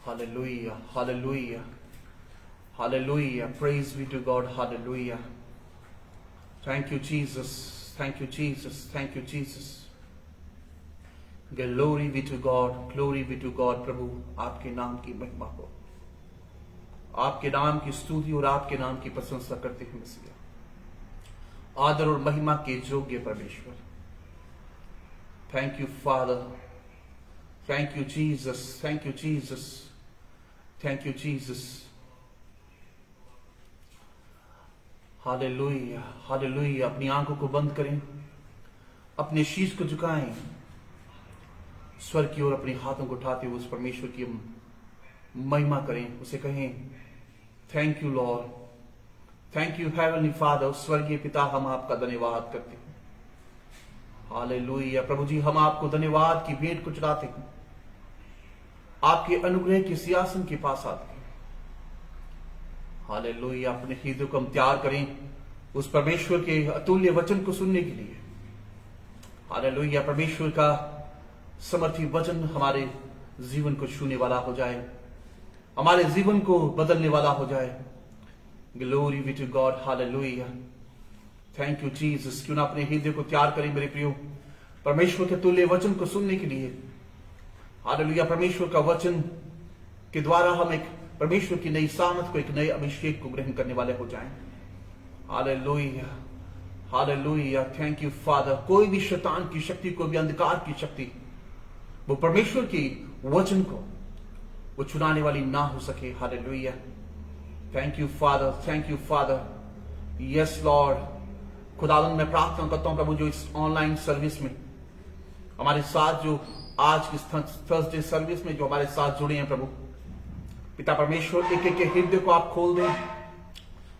Hallelujah, hallelujah, hallelujah. Praise be to God, hallelujah. Thank you, Jesus. Thank you, Jesus. Thank you, Jesus. Glory be to God, glory be to God. प्रभु आपके नाम की महिमा हो, आपके नाम की स्तुति और आपके नाम की प्रशंसा करते हैं मसीहा। आदर और महिमा के योग्य परमेश्वर। Thank you, Father. Thank you, Jesus. Thank you, Jesus. Thank you, Jesus. Hallelujah, hallelujah. अपनी आंखों को बंद करें, अपने शीश को झुकाएं, स्वर की ओर अपने हाथों को उठाते हुए उस परमेश्वर की महिमा करें, उसे कहें thank you Lord, thank you heavenly father. स्वर्गीय पिता, हम आपका धन्यवाद करते हैं। हालेलुया। प्रभु जी, हम आपको धन्यवाद की भेंट को चढ़ाते हैं, आपके अनुग्रह के सिंहासन के पास आते हैं। हालेलुया। अपने हृदय को हम तैयार करें उस परमेश्वर के अतुल्य वचन को सुनने के लिए। हालेलुया। परमेश्वर का समर्थी वचन हमारे जीवन को छूने वाला हो जाए, हमारे जीवन को बदलने वाला हो जाए। Glory be to God, hallelujah. Thank you Jesus. क्यों ना अपने हृदय को तैयार करें मेरे प्रियो, परमेश्वर के तुल्य वचन को सुनने के लिए। हालेलुया। परमेश्वर का वचन के द्वारा हम एक परमेश्वर की नई सामर्थ को, एक नए अभिषेक को ग्रहण करने वाले हो जाएं। Hallelujah, hallelujah. Thank you father. कोई भी शैतान की शक्ति, कोई भी अंधकार की शक्ति वो परमेश्वर की वचन को वो चुनाने वाली ना हो सके। Hallelujah. Thank you Father, thank you father. Yes Lord. खुदावंद, मैं प्रार्थना करता हूं प्रभु, जो इस ऑनलाइन सर्विस में हमारे साथ, जो आज की थर्सडे सर्विस में जो हमारे साथ जुड़े हैं प्रभु पिता परमेश्वर, एक एक के हृदय को आप खोल दें,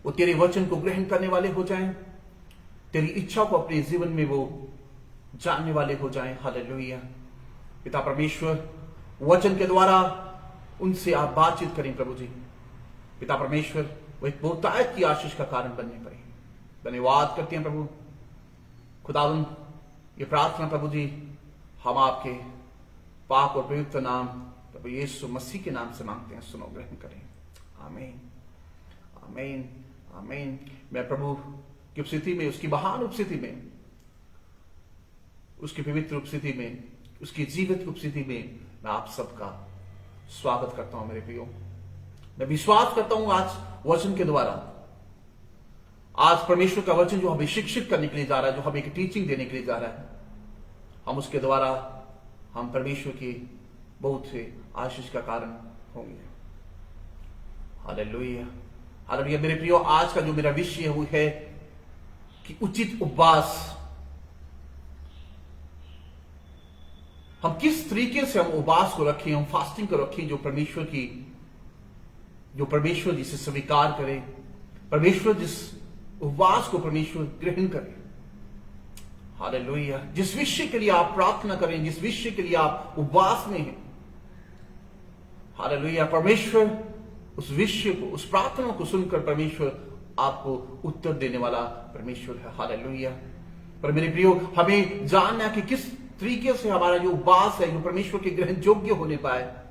वो तेरे वचन को ग्रहण करने वाले हो जाएं, तेरी इच्छा को अपने जीवन में वो जानने वाले हो जाएं। हालेलुया। पिता परमेश्वर, वचन के द्वारा उनसे आप बातचीत करें प्रभु जी। पिता परमेश्वर, वो एक बहुतायत की आशीष का कारण बनने पड़े। धन्यवाद करते हैं प्रभु खुदावंद। ये प्रार्थना प्रभु जी हम आपके पाक और पवित्र नाम प्रभु यीशु मसीह के नाम से मांगते हैं, सुनो, ग्रहण करें। आमीन, आमीन, आमीन। मैं प्रभु की उपस्थिति में, उसकी महान उपस्थिति में, उसकी पवित्र उपस्थिति में, उसकी जीवित उपस्थिति में मैं आप सबका स्वागत करता हूं मेरे प्रियो। मैं विश्वास करता हूं आज वचन के द्वारा, आज परमेश्वर का वचन जो हमें शिक्षित करने के लिए जा रहा है, जो हमें एक टीचिंग देने के लिए जा रहा है, हम उसके द्वारा हम परमेश्वर की बहुत से आशीष का कारण होंगे। Hallelujah, hallelujah. मेरे प्रियो, आज का जो मेरा विषय वो है कि उचित उपवास। हम किस तरीके से हम उपवास को रखें, हम फास्टिंग को रखें, जो परमेश्वर जिसे स्वीकार करे, परमेश्वर जिस उपवास को परमेश्वर ग्रहण करे। हालेलुया। जिस विषय के लिए आप प्रार्थना करें, जिस विषय के लिए आप उपवास में हैं, हालेलुया, परमेश्वर उस विषय को, उस प्रार्थना को सुनकर परमेश्वर आपको उत्तर देने वाला परमेश्वर है। हालेलुया। पर मेरे प्रियो, हमें जानना कि किस तरीके से हमारा जो उपवास है, जो परमेश्वर के ग्रहण योग्य होने पाए।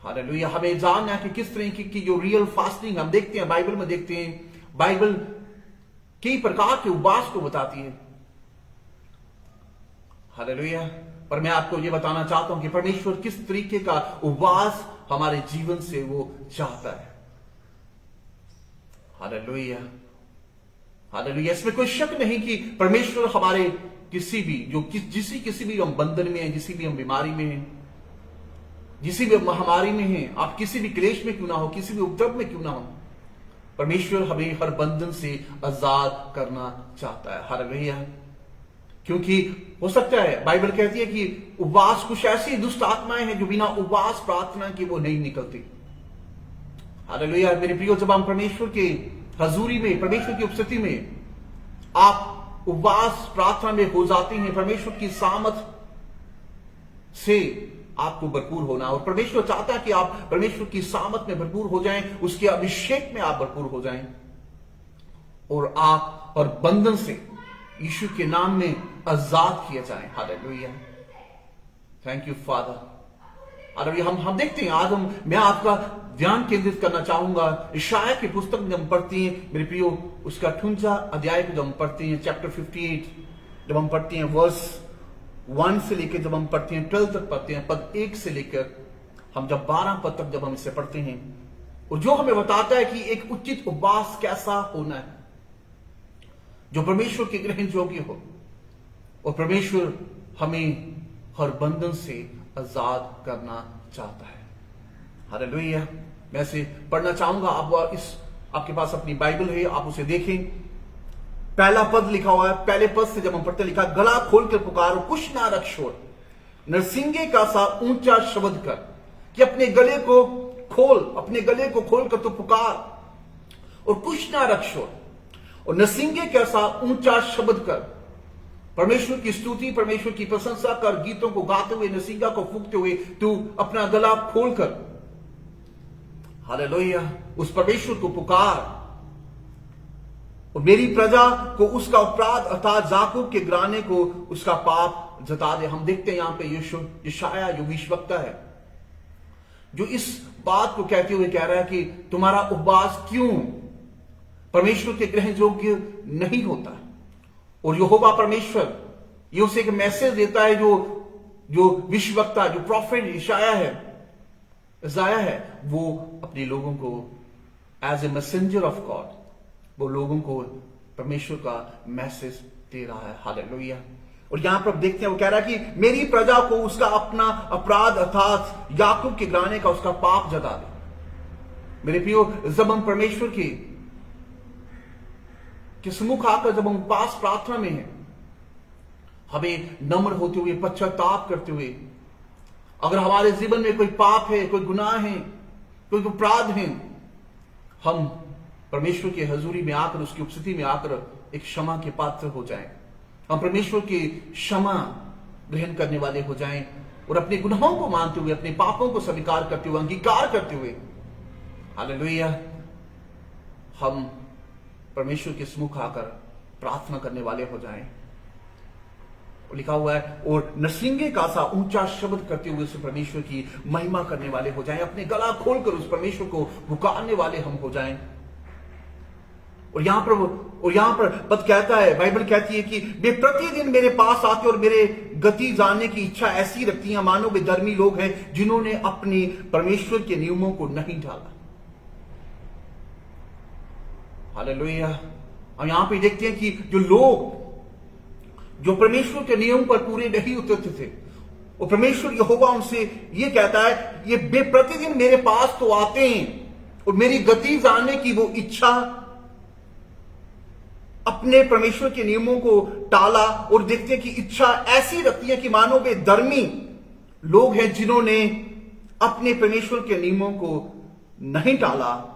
हालेलुया। हमें जानना है कि किस तरह की जो रियल फास्टिंग हम देखते हैं, बाइबल में देखते हैं, बाइबल कई प्रकार के उपवास को बताती है। हालेलुया। पर मैं आपको यह बताना चाहता हूं कि परमेश्वर किस तरीके का उपवास हमारे जीवन से वो चाहता है। Hallelujah, hallelujah. इसमें कोई शक नहीं कि परमेश्वर हमारे किसी भी किसी भी हम बंधन में हैं, किसी भी हम बीमारी में हैं, किसी भी महामारी में हैं, आप किसी भी क्लेश में क्यों ना हो, किसी भी उपद्रव में क्यों ना हो, परमेश्वर हमें हर बंधन से आजाद करना चाहता है। हालेलुया। क्योंकि हो सकता है, बाइबल कहती है कि उपवास कुछ ऐसी दुष्ट आत्माएं हैं जो बिना उपवास प्रार्थना के वो नहीं निकलती। हालेलुया। मेरे प्रियो, जब हम परमेश्वर के हजूरी में, परमेश्वर की उपस्थिति में आप उपवास प्रार्थना में हो जाते हैं, परमेश्वर की सामर्थ से आपको भरपूर होना, और परमेश्वर चाहता है कि आप परमेश्वर की सामर्थ में भरपूर हो जाएं, उसके अभिषेक में आप भरपूर हो जाएं, और आप और बंधन से यीशु के नाम में आजाद किए जाएं। हालेलुया। Thank you father. और अभी हम देखते हैं, आज मैं आपका ध्यान केंद्रित करना चाहूंगा यशायाह की पुस्तक में हम पढ़ते हैं मेरे प्रियो, उसका 58 अध्याय को जब हम पढ़ते हैं, चैप्टर 58, जब हम पढ़ते हैं वर्स 1 से लेकर जब हम पढ़ते हैं 12 तक पढ़ते हैं, पद 1 से लेकर हम जब 12 पद तक जब हम इसे पढ़ते हैं, और जो हमें बताता है कि एक उचित उपवास कैसा होना है जो परमेश्वर के ग्रहण योग्य हो, और परमेश्वर हमें हर बंधन से आजाद करना चाहता है। हालेलुया। मैं इसे पढ़ना चाहूंगा। आप इस आपके पास अपनी बाइबल है, आप उसे देखें। पहला पद लिखा हुआ है, पहले पद से जब हम पढ़ते लिखा, गला खोल कर पुकारो, कुछ ना रख शोर, नरसिंगे का सा ऊंचा शब्द कर, कि अपने गले को खोल कर तो पुकार, और कुछ ना रख शोर, और नरसिंगे का सा ऊंचा शब्द कर, परमेश्वर की स्तुति, परमेश्वर की प्रशंसा कर, गीतों को गाते हुए, नरसिंगा को फूंकते हुए तू अपना गला खोलकर, हालेलुया, उस परमेश्वर को पुकार, और मेरी प्रजा को उसका अपराध अर्थात याकूब के घराने को उसका पाप जता दे। हम देखते हैं यहां पे यशायाह जो भविष्यवक्ता है, जो इस बात को कहते हुए कह रहा है कि तुम्हारा उपवास क्यों परमेश्वर के ग्रहण योग्य नहीं होता। और यहोवा परमेश्वर ये उसे एक मैसेज देता है, जो भविष्यवक्ता, जो प्रॉफिट इसाया है, वो अपने लोगों को as a messenger of God, वो लोगों को परमेश्वर का मैसेज दे रहा है। हालेलुया। और यहां पर देखते हैं वो कह रहा है कि मेरी प्रजा को उसका अपना अपराध अर्थात याकूब के घराने का उसका पाप जता दे। मेरे प्रियो, जब हम परमेश्वर के सम्मुख आकर जब हम उपवास प्रार्थना में हैं, हमें नम्र होते हुए, पश्चाताप करते हुए, अगर हमारे जीवन में कोई पाप है, कोई गुनाह है, कोई अपराध है, हम परमेश्वर की हजूरी में आकर, उसकी उपस्थिति में आकर एक क्षमा के पात्र हो जाएं। हम परमेश्वर की क्षमा ग्रहण करने वाले हो जाएं, और अपने गुनाहों को मानते हुए, अपने पापों को स्वीकार करते हुए, अंगीकार करते हुए, हालेलुया, हम परमेश्वर के सम्मुख आकर प्रार्थना करने वाले हो जाएं। लिखा हुआ है, और नरसिंगे का सा ऊंचा शब्द करते हुए उस परमेश्वर की महिमा करने वाले हो जाएं, अपने गला खोलकर उस परमेश्वर को पुकारने वाले हम हो जाएं। और यहां पर पद कहता है, बाइबल कहती है कि वे प्रतिदिन मेरे पास आते और मेरे गति जानने की इच्छा ऐसी रखती हैं मानो वे धर्मी लोग हैं जिन्होंने अपनी परमेश्वर के नियमों को नहीं डाला। हालेलुया। हम यहां पे देखते हैं कि जो लोग जो परमेश्वर के नियम पर पूरे नहीं उतरते थे, और परमेश्वर यहोवा उनसे ये कहता है, ये वे प्रतिदिन मेरे पास तो आते हैं और मेरी गति जानने की वो इच्छा, अपने परमेश्वर के नियमों को टाला, और देखते हैं कि इच्छा ऐसी रखती है कि मानो वे धर्मी लोग हैं जिन्होंने अपने परमेश्वर के नियमों को नहीं टाला,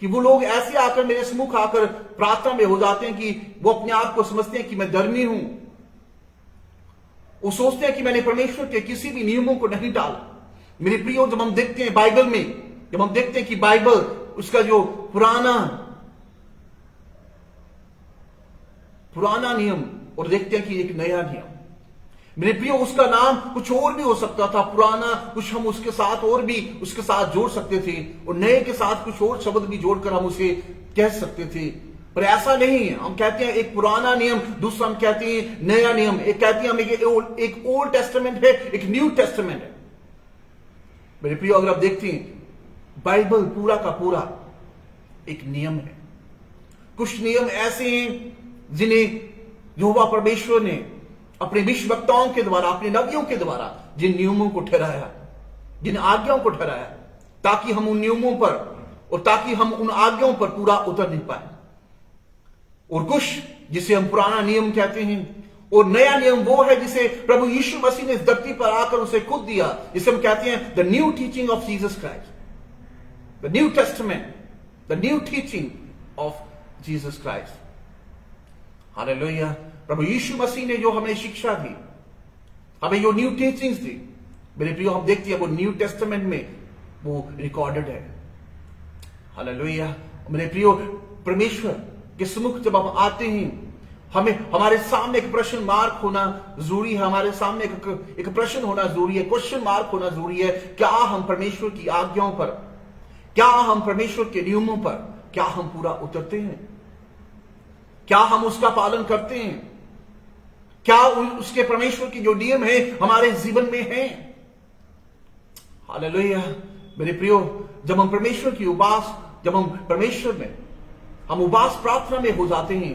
कि वो लोग ऐसे आकर मेरे सम्मुख आकर प्रार्थना में हो जाते हैं कि वो अपने आप को समझते हैं कि मैं धर्मी हूं, वो सोचते हैं कि मैंने परमेश्वर के किसी भी नियमों को नहीं टाला। मेरे प्रियो, जब हम देखते हैं बाइबल में, जब हम देखते हैं कि बाइबल उसका जो पुराना नियम, और देखते हैं कि एक नया नियम, मेरे प्रियो, उसका नाम कुछ और भी हो सकता था। पुराना कुछ हम उसके साथ और भी उसके साथ जोड़ सकते थे, और नए के साथ कुछ और शब्द भी जोड़कर हम उसे कह सकते थे, पर ऐसा नहीं है। हम कहते हैं एक पुराना नियम, दूसरा हम कहते हैं नया नियम, एक कहते हैं हम एक ओल्ड टेस्टामेंट है, एक न्यू टेस्टामेंट है। मेरे प्रियो, अगर आप देखते हैं बाइबल पूरा का पूरा एक नियम है। कुछ नियम ऐसे हैं जिन्हें यहोवा परमेश्वर ने अपने भविष्यवक्ताओं के द्वारा, अपने नबियों के द्वारा जिन नियमों को ठहराया, जिन आज्ञाओं को ठहराया, ताकि हम उन नियमों पर और ताकि हम उन आज्ञाओं पर पूरा उतर नहीं पाए। और कुछ जिसे हम पुराना नियम कहते हैं, और नया नियम वो है जिसे प्रभु यीशु मसीह ने इस धरती पर आकर उसे खुद दिया, जिसे हम कहते हैं the new teaching of Jesus Christ, the new testament, the new teaching of Jesus Christ. Hallelujah. प्रभु यीशु मसीह ने जो हमें शिक्षा दी, हमें जो न्यू टीचिंग्स दी, मेरे प्रियो, हम देखते हैं वो न्यू टेस्टामेंट में वो रिकॉर्डेड है। हालेलुया। मेरे प्रियो, परमेश्वर के सम्मुख जब हम आते हैं, हमें हमारे सामने एक प्रश्न मार्क होना जरूरी है, हमारे सामने एक प्रश्न होना जरूरी है, क्वेश्चन मार्क होना जरूरी है। क्या हम परमेश्वर की आज्ञाओं पर, क्या हम परमेश्वर के नियमों पर, क्या हम पूरा उतरते हैं? क्या हम उसका पालन करते हैं? क्या उसके परमेश्वर की जो नियम है हमारे जीवन में है? हालेलुया। मेरे प्रियो, जब हम परमेश्वर की उपास, जब हम परमेश्वर में हम उपास प्रार्थना में हो जाते हैं,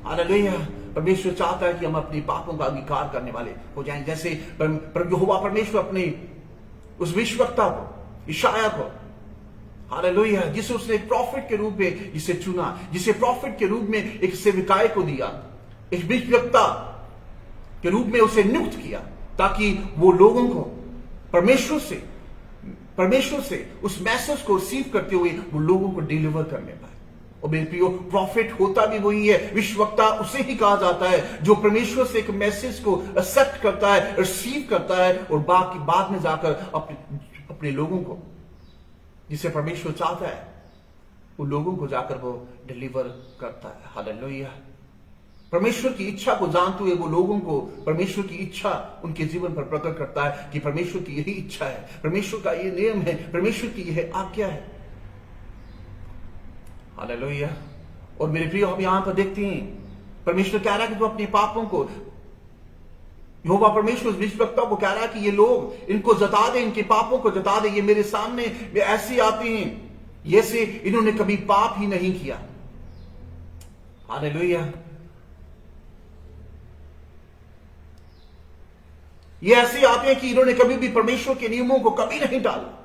हालेलुया, परमेश्वर चाहता है कि हम अपने पापों का अंगीकार करने वाले हो जाएं। जैसे यहोवा परमेश्वर अपने उस भविष्यवक्ता को, यशायाह को, हालेलुया, जिसे उसने एक प्रॉफिट के रूप में जिसे चुना, जिसे प्रॉफिट के रूप में एक सेवकाई को दिया, एक भविष्यवक्ता के रूप में उसे नियुक्त किया, ताकि वो लोगों को परमेश्वर से उस मैसेज को रिसीव करते हुए वो लोगों को डिलीवर करने पाए। और मेरे प्रियो, प्रॉफिट होता भी वही है, विश्ववक्ता उसे ही कहा जाता है जो परमेश्वर से एक मैसेज को एक्सेप्ट करता है, रिसीव करता है और बाद में जाकर अपने लोगों को, जिसे परमेश्वर चाहता है, उन लोगों को जाकर वो डिलीवर करता है। हालेलुया। परमेश्वर की इच्छा को जानते हुए वो लोगों को परमेश्वर की इच्छा उनके जीवन पर प्रकट करता है कि परमेश्वर की यही इच्छा है, परमेश्वर का ये नियम है, परमेश्वर की यह आज्ञा है। हालेलुया। और मेरे प्रियो, हम यहां पर देखते हैं परमेश्वर कह रहा है कि तू अपने पापों को, यहोवा परमेश्वर भविष्यवक्ता को कह रहा है कि ये लोग, इनको जता दे, इनके पापों को जता दे, ये मेरे सामने ऐसे आते हैं जैसे इन्होंने कभी पाप ही नहीं किया। हालेलुया। ये ऐसे आते हैं कि इन्होंने कभी भी परमेश्वर के नियमों को कभी नहीं टाला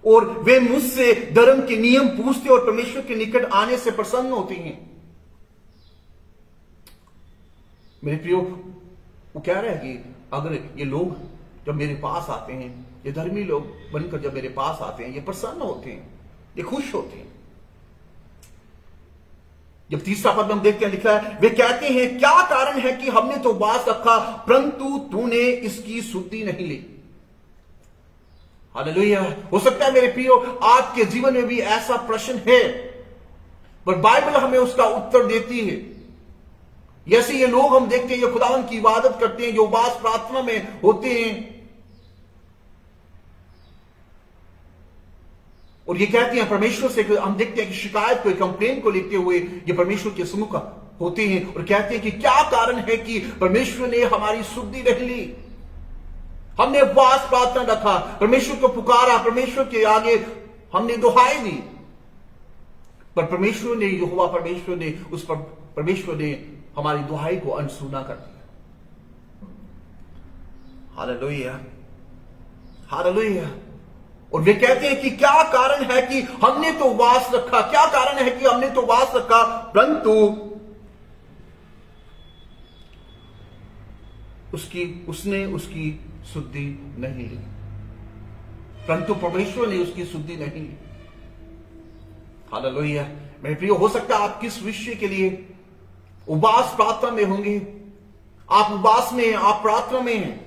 और वे मुझसे धर्म के नियम पूछते और परमेश्वर के निकट आने से प्रसन्न होते हैं। मेरे प्रियो, वो कह रहे हैं कि अगर ये लोग जब मेरे पास आते हैं, ये धर्मी लोग बनकर जब मेरे पास आते हैं, ये प्रसन्न होते हैं, ये खुश होते हैं। जब तीसरा पद में हम देखते हैं, लिखा है, वे कहते हैं, क्या कारण है कि हमने तो उपवास रखा परंतु तूने इसकी शुद्धि नहीं ली। हालेलुया। हो सकता है मेरे प्रियो आपके जीवन में भी ऐसा प्रश्न है, पर बाइबल हमें उसका उत्तर देती है। जैसे ये लोग हम देखते हैं, ये खुदावन की इबादत करते हैं, जो उपवास प्रार्थना में होते हैं और ये कहते हैं परमेश्वर से, हम देखते हैं कि शिकायत को, कंप्लेन को लेते हुए ये परमेश्वर के सम्मुख होते हैं और कहते हैं कि क्या कारण है कि परमेश्वर ने हमारी शुद्धि नहीं ली। हमने उपवास प्रार्थना रखा, परमेश्वर को पुकारा, परमेश्वर के आगे हमने दुहाई दी, पर परमेश्वर ने, यहोवा परमेश्वर ने, उस पर परमेश्वर ने हमारी दुहाई को अनसुना कर दिया। Hallelujah, hallelujah. और वे कहते हैं कि क्या कारण है कि हमने तो उपवास रखा, क्या कारण है कि हमने तो उपवास रखा परंतु उसने उसकी शुद्धि नहीं ली, परंतु परमेश्वर ने उसकी शुद्धि नहीं ली। हालेलुया। मेरे प्रियो, हो सकता है आप किस विषय के लिए उपवास प्रार्थना में होंगे, आप उपवास में, आप प्रार्थना में हैं,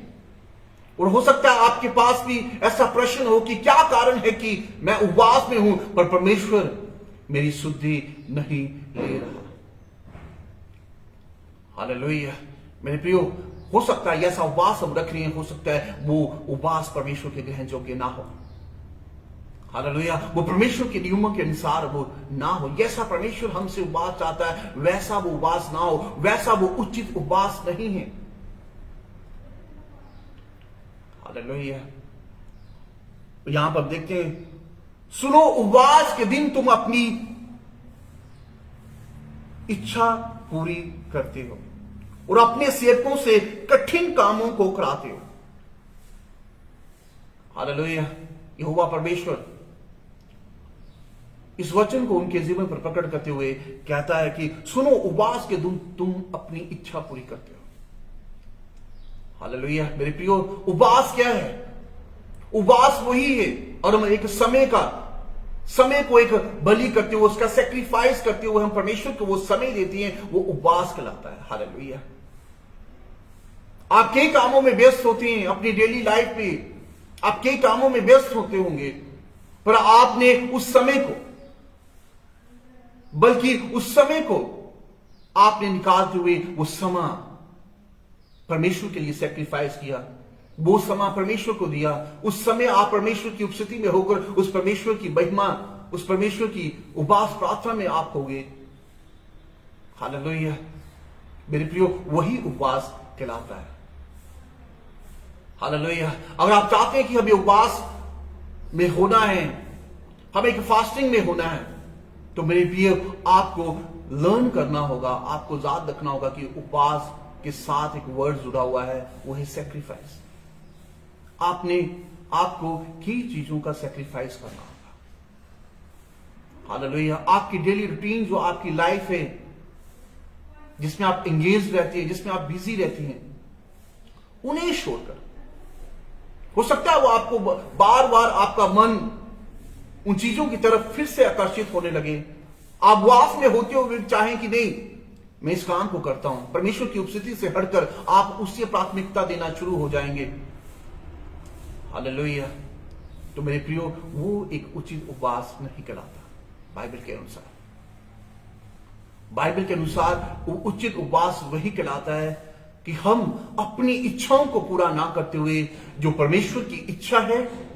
और हो सकता है आपके पास भी ऐसा प्रश्न हो कि क्या कारण है कि मैं उपवास में हूं पर परमेश्वर मेरी शुद्धि नहीं ले रहा। हालेलुया। मेरे प्रियो, हो सकता है ऐसा उपवास हम रख रहे हैं, हो सकता है वो उपवास परमेश्वर के ग्रहण योग्य ना हो। हालेलुया। वो परमेश्वर के नियमों के अनुसार वो ना हो। जैसा परमेश्वर हमसे उपवास चाहता है वैसा वो उपवास ना हो, वैसा वो उचित उपवास नहीं है। हालेलुया। यहां पर देखते हैं, सुनो, उपवास के दिन तुम अपनी इच्छा पूरी करते हो और अपने सेवकों से कठिन कामों को कराते हो। हालेलुया। यहोवा परमेश्वर इस वचन को उनके जीवन पर प्रकट करते हुए कहता है कि सुनो, उपवास के दिन तुम अपनी इच्छा पूरी करते हो। हालेलुया। मेरे प्रियो, उपवास क्या है? उपवास वही है, और हम एक समय को एक बलि करते हुए, उसका सेक्रीफाइस करते हुए हम परमेश्वर को वो समय देते हैं, वो उपवास कहलाता है। हालेलुया। आप कई कामों में व्यस्त होते हैं, अपनी डेली लाइफ में आप कई कामों में व्यस्त होते होंगे, पर आपने उस समय को बल्कि उस समय को आपने निकालते हुए वो समय परमेश्वर के लिए सैक्रिफाइस किया, वो समय परमेश्वर को दिया। उस समय आप परमेश्वर की उपस्थिति में होकर उस परमेश्वर की महिमा, उस परमेश्वर की उपवास प्रार्थना में आप हो गए। हालेलुया। मेरे प्रियो, वही उपवास कहलाता है। हालेलुया। अगर आप चाहते हैं कि हमें उपवास में होना है, हमें एक फास्टिंग में होना है, तो मेरे प्रियो आपको लर्न करना होगा, आपको याद रखना होगा कि उपवास के साथ एक वर्ड जुड़ा हुआ है, वो है सैक्रिफाइस। आपने आपको की चीजों का सैक्रिफाइस करना होगा। हालेलुया। आपकी डेली रूटीन जो आपकी लाइफ है, जिसमें आप एंगेज रहती हैं, जिसमें आप बिजी रहती हैं, उन्हें छोड़कर, हो सकता है वो आपको बार बार आपका मन उन चीजों की तरफ फिर से आकर्षित होने लगे। आप वास में होते हुए चाहें कि नहीं, मैं इस काम को करता हूं, परमेश्वर की उपस्थिति से हटकर आप उससे प्राथमिकता देना शुरू हो जाएंगे। हालेलुया। तो मेरे प्रियो, वो एक उचित उपवास नहीं कहलाता बाइबल के अनुसार। बाइबल के अनुसार वो उचित उपवास वही कहलाता है कि हम अपनी इच्छाओं को पूरा ना करते हुए जो परमेश्वर की इच्छा है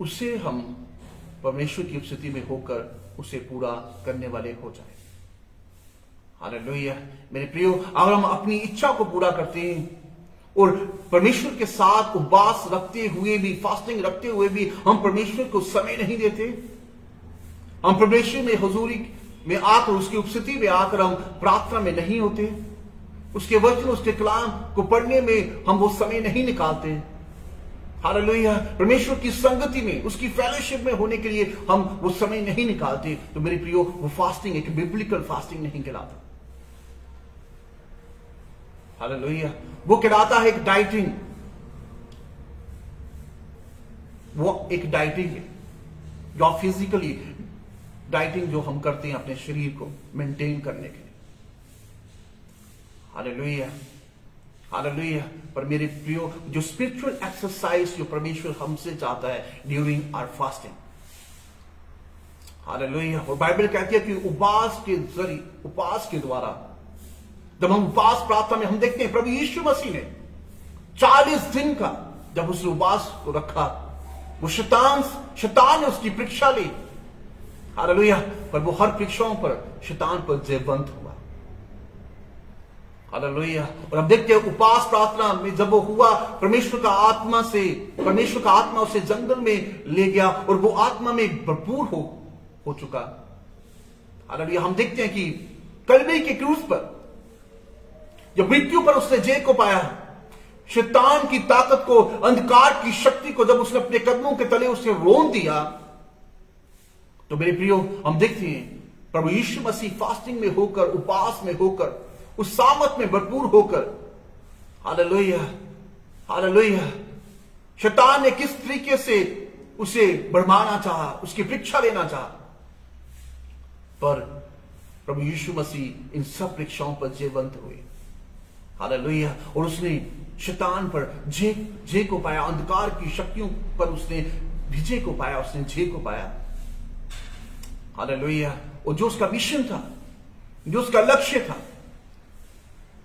उसे हम परमेश्वर की उपस्थिति में होकर उसे पूरा करने वाले हो जाए। हालेलुया। मेरे प्रियो, अगर हम अपनी इच्छा को पूरा करते हैं और परमेश्वर के साथ उपवास रखते हुए भी, फास्टिंग रखते हुए भी हम परमेश्वर को समय नहीं देते, हम परमेश्वर में हुजूरी में आकर, उसकी उपस्थिति में आकर हम प्रार्थना में नहीं होते, उसके वचन, उसके कलाम को पढ़ने में हम वो समय नहीं निकालते, हालेलुया, परमेश्वर की संगति में, उसकी फेलोशिप में होने के लिए हम वो समय नहीं निकालते, तो मेरे प्रियो, वो फास्टिंग एक बिब्लिकल फास्टिंग नहीं कहलाता। हालेलुया। वो कहलाता है एक डाइटिंग। वो एक डाइटिंग है जो फिजिकली डाइटिंग जो हम करते हैं अपने शरीर को मेंटेन करने के लिए। Hallelujah, hallelujah. पर मेरे प्रियो, जो स्पिरिचुअल एक्सरसाइज जो परमेश्वर हमसे चाहता है ड्यूरिंग आवर फास्टिंग, हालेलुया। और बाइबल कहती है कि उपवास के जरिए, उपवास के द्वारा, जब हम उपवास प्रार्थना में हम देखते हैं प्रभु यीशु मसीह ने 40 दिन का जब उस उपवास को रखा, वो शैतान ने उसकी परीक्षा ली। हालेलुया। पर वो हर परीक्षाओं पर शैतान पर जयवंत हुआ। हालेलुया। और हम देखते हैं उपवास प्रार्थना में जब वो हुआ, परमेश्वर का आत्मा उसे जंगल में ले गया और वो आत्मा में भरपूर हो चुका। हालेलुया। हम देखते हैं कि कलवरी के क्रूस पर जब मृत्यु पर उसने जय को पाया, शैतान की ताकत को, अंधकार की शक्ति को जब उसने अपने कदमों के तले उसने रोन दिया, तो मेरे प्रियो, हम देखते हैं प्रभु यीशु मसीह फास्टिंग में होकर, उपवास में होकर, उस सामत में भरपूर होकर, हालेलुया, हालेलुया, शैतान ने किस तरीके से उसे भरमाना चाहा, उसकी परीक्षा लेना चाहा, पर प्रभु यीशु मसीह इन सब परीक्षाओं पर जयवंत हुए। हालेलुया। और उसने शैतान पर जय को पाया, अंधकार की शक्तियों पर उसने विजय को पाया, उसने जय को पाया। हालेलुया। और जो उसका मिशन था, जो उसका लक्ष्य था,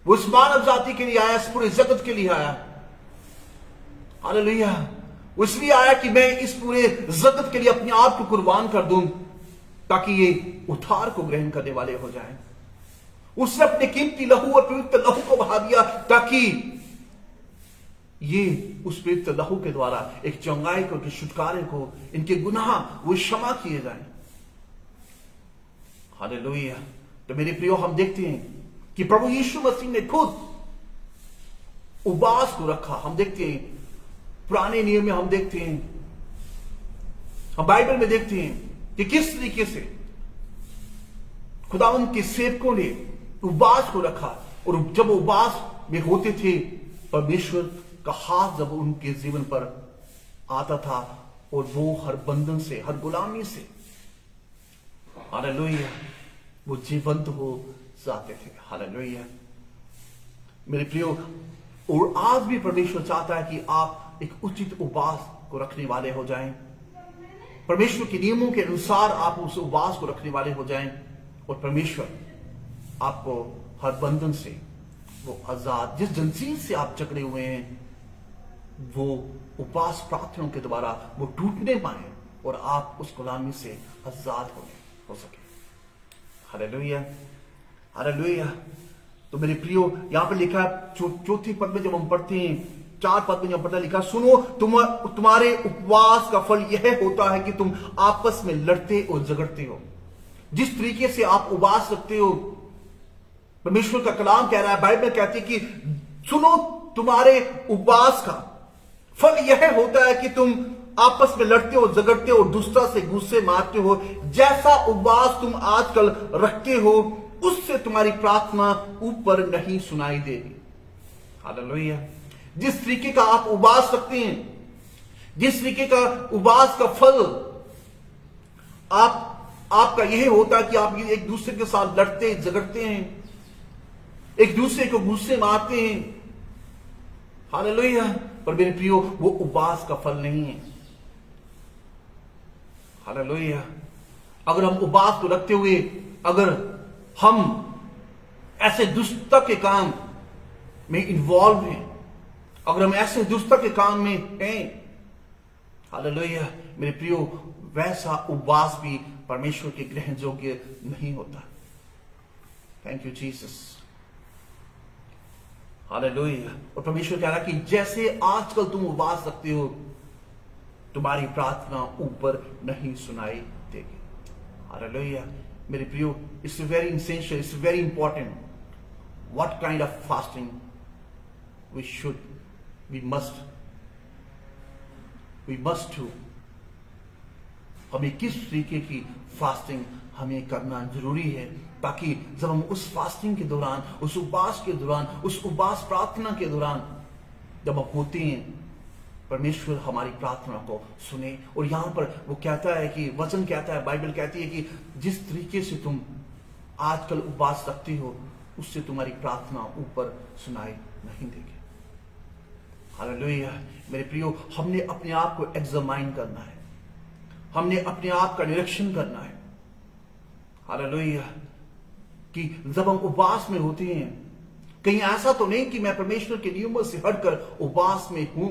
वो इस मानव जाति के लिए आया, इस पूरे जगत के लिए आया। हालेलुया। वो इसलिए आया कि मैं इस पूरे जगत के लिए अपने आप को कुर्बान कर दूं, ताकि ये उद्धार को ग्रहण करने वाले हो जाएं। उसने अपने कीमती लहू और पवित्र लहू को बहा दिया, ताकि ये उस पवित्र लहू के द्वारा एक चंगाई को, छुटकारे को, इनके गुनाह वो क्षमा किए जाएं। हालेलुया। तो मेरे प्रियो, हम देखते हैं कि प्रभु यीशु मसीह ने खुद उपवास को रखा। हम देखते हैं पुराने नियम में, हम देखते हैं, हम बाइबल में देखते हैं कि किस तरीके से खुदावंद के सेवकों ने उपवास को रखा। और जब उपवास में होते थे, परमेश्वर का हाथ जब उनके जीवन पर आता था और वो हर बंधन से, हर गुलामी से, हालेलुया, वो जीवंत हो जाते थे। हालेलुया। मेरे प्रियो, और आज भी परमेश्वर चाहता है कि आप एक उचित उपवास को रखने वाले हो जाएं। परमेश्वर के नियमों के अनुसार आप उस उपवास को रखने वाले हो जाएं और परमेश्वर आपको हर बंधन से वो आजाद, जिस जंजीर से आप जकड़े हुए हैं, वो उपवास प्रार्थनाओं के द्वारा वो टूटने पाए और आप उस गुलामी से आजाद हो सके। Hallelujah, hallelujah. तो मेरे प्रियो, यहां पर लिखा चौथी पद में जब हम पढ़ते हैं, 4 पद में जब पढ़ते लिखा, सुनो तुम्हारे उपवास का फल यह होता है कि तुम आपस में लड़ते और झगड़ते हो। जिस तरीके से आप उपवास रखते हो, परमेश्वर का कलाम कह रहा है, बाइबल कहती है कि सुनो तुम्हारे उपवास का फल यह होता है कि तुम आपस में लड़ते हो, झगड़ते हो, दूसरा से गुस्से मारते हो। जैसा उपवास तुम आजकल रखते हो, उससे तुम्हारी प्रार्थना ऊपर नहीं सुनाई देगी। हालेलुया। जिस तरीके का आप उपवास रखते हैं, जिस तरीके का उपवास का फल आपका यह होता है कि आप एक दूसरे के साथ लड़ते झगड़ते हैं, एक दूसरे को गुस्से मारते हैं। हालेलुया। पर मेरे प्रियो, वो उपवास का फल नहीं है। हालेलुया। अगर हम उपवास को रखते हुए अगर हम ऐसे दुष्टता के काम में इन्वॉल्व हैं, अगर हम ऐसे दुष्टता के काम में हैं, हालेलुया, मेरे प्रियो, वैसा उपवास भी परमेश्वर के ग्रहण योग्य नहीं होता। Thank you Jesus. हालेलुया। और परमेश्वर कह रहा है कि जैसे आजकल तुम उपवास रखते हो, तुम्हारी प्रार्थना ऊपर नहीं सुनाई देगी। हालेलुया। मेरे प्रियो, it's very essential, it's very important what kind of fasting we must do. हमें किस तरीके की फास्टिंग हमें करना जरूरी है, ताकि जब हम उस फास्टिंग के दौरान, उस उपवास के दौरान, उस उपवास प्रार्थना के दौरान जब हम होते हैं, परमेश्वर हमारी प्रार्थना को सुने। और यहां पर वो कहता है कि वचन कहता है, बाइबल कहती है कि जिस तरीके से तुम आजकल उपवास रखते हो, उससे तुम्हारी प्रार्थना ऊपर सुनाई नहीं देगी। हालेलुया। मेरे प्रियो, हमने अपने आप को एग्जामाइन करना है, हमने अपने आप का निरीक्षण करना है। हालेलुया। कि जब हम उपवास में होते हैं, कहीं ऐसा तो नहीं कि मैं परमेश्वर के नियमों से हटकर उपवास में हूं,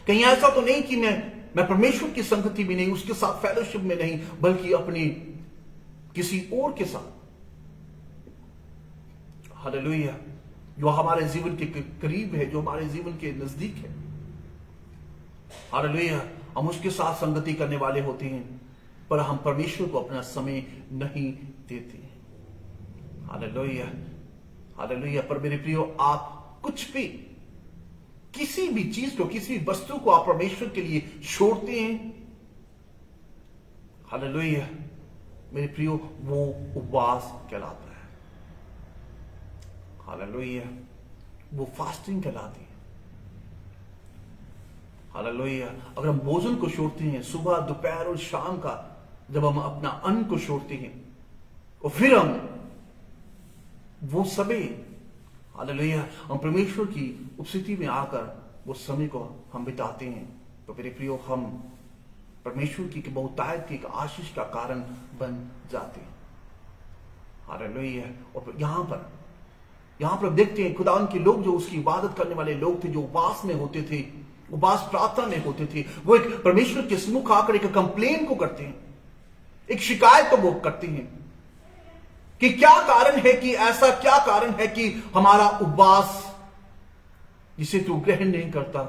कहीं ऐसा तो नहीं कि मैं परमेश्वर की संगति में नहीं, उसके साथ फेलोशिप में नहीं, बल्कि अपनी किसी और के साथ, हालेलुया, जो हमारे जीवन के करीब है, जो हमारे जीवन के नजदीक है, हालेलुया, हम उसके साथ संगति करने वाले होते हैं, पर हम परमेश्वर को अपना समय नहीं देते। Hallelujah, hallelujah. पर मेरे प्रियो, आप कुछ भी, किसी भी चीज को, किसी वस्तु को आप परमेश्वर के लिए छोड़ते हैं, हालेलुया, मेरे प्रियो, वो उपवास कहलाता है। हालेलुया, वो फास्टिंग कहलाती है। हालेलुया। अगर हम भोजन को छोड़ते हैं, सुबह दोपहर और शाम का, जब हम अपना अन्न को छोड़ते हैं और फिर हम वो समय, हालेलुया, हम परमेश्वर की उपस्थिति में आकर वो समय को हम बिताते हैं, तो मेरे प्रियो, हम परमेश्वर की बहुतायत की एक आशीष का कारण बन जाते हैं। हालेलुया। और यहां पर देखते हैं खुदा के लोग, जो उसकी इबादत करने वाले लोग थे, जो उपवास में होते थे, उपवास प्रार्थना में होते थे, वो एक परमेश्वर के सम्मुख आकर एक कंप्लेन को करते हैं, एक शिकायत को वो करते हैं कि क्या कारण है, कि ऐसा क्या कारण है कि हमारा उपवास जिसे तू ग्रहण नहीं करता,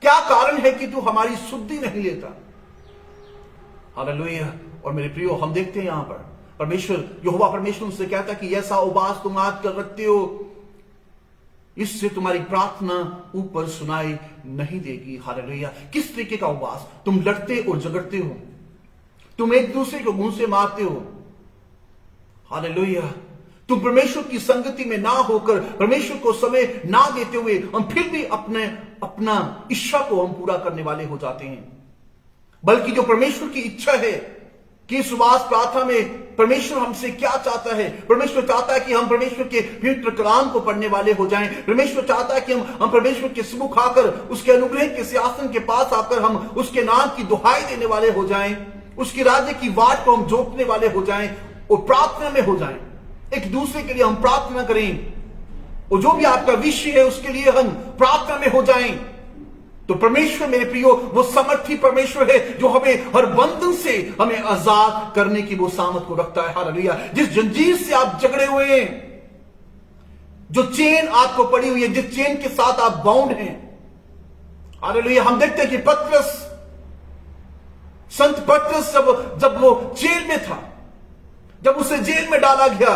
क्या कारण है कि तू हमारी शुद्धि नहीं लेता। हालेलुया। और मेरे प्रियो, हम देखते हैं यहां पर परमेश्वर, यहोवा परमेश्वर उनसे कहता कि ऐसा उपवास तुम आजकल रखते हो, इससे तुम्हारी प्रार्थना ऊपर सुनाई नहीं देगी। हालेलुया। किस तरीके का उपवास? तुम लड़ते और झगड़ते हो, तुम एक दूसरे को मुंह से मारते हो। हालेलुया। तुम परमेश्वर की संगति में ना होकर, परमेश्वर को समय ना देते हुए, हम फिर भी अपना इच्छा को हम पूरा करने वाले हो जाते हैं। बल्कि जो परमेश्वर की इच्छा है कि इस उपवास प्रार्थना में परमेश्वर हमसे क्या चाहता है। परमेश्वर चाहता है कि हम परमेश्वर के पवित्र कलाम को पढ़ने वाले हो जाएं। परमेश्वर चाहता है कि हम परमेश्वर के सम्मुख आकर, उसके अनुग्रह के सिंहासन के पास आकर हम उसके नाम की दुहाई देने वाले हो जाएं, उसके राज्य की वाट को हम जोतने वाले हो जाएं और प्रार्थना में हो जाएं। एक दूसरे के लिए हम प्रार्थना करें और जो भी आपका विषय है उसके लिए हम प्रार्थना में हो जाएं। तो परमेश्वर मेरे प्रियो वो समर्थी परमेश्वर है जो हमें हर बंधन से हमें आजाद करने की वो सामर्थ को रखता है। हालेलुया। जिस जंजीर से आप जकड़े हुए हैं, जो चेन आपको पड़ी हुई है, जिस चेन के साथ आप बाउंड हैं, हालेलुया। हम देखते हैं कि पतरस, संत पतरस जब वो जेल में था, जब उसे जेल में डाला गया,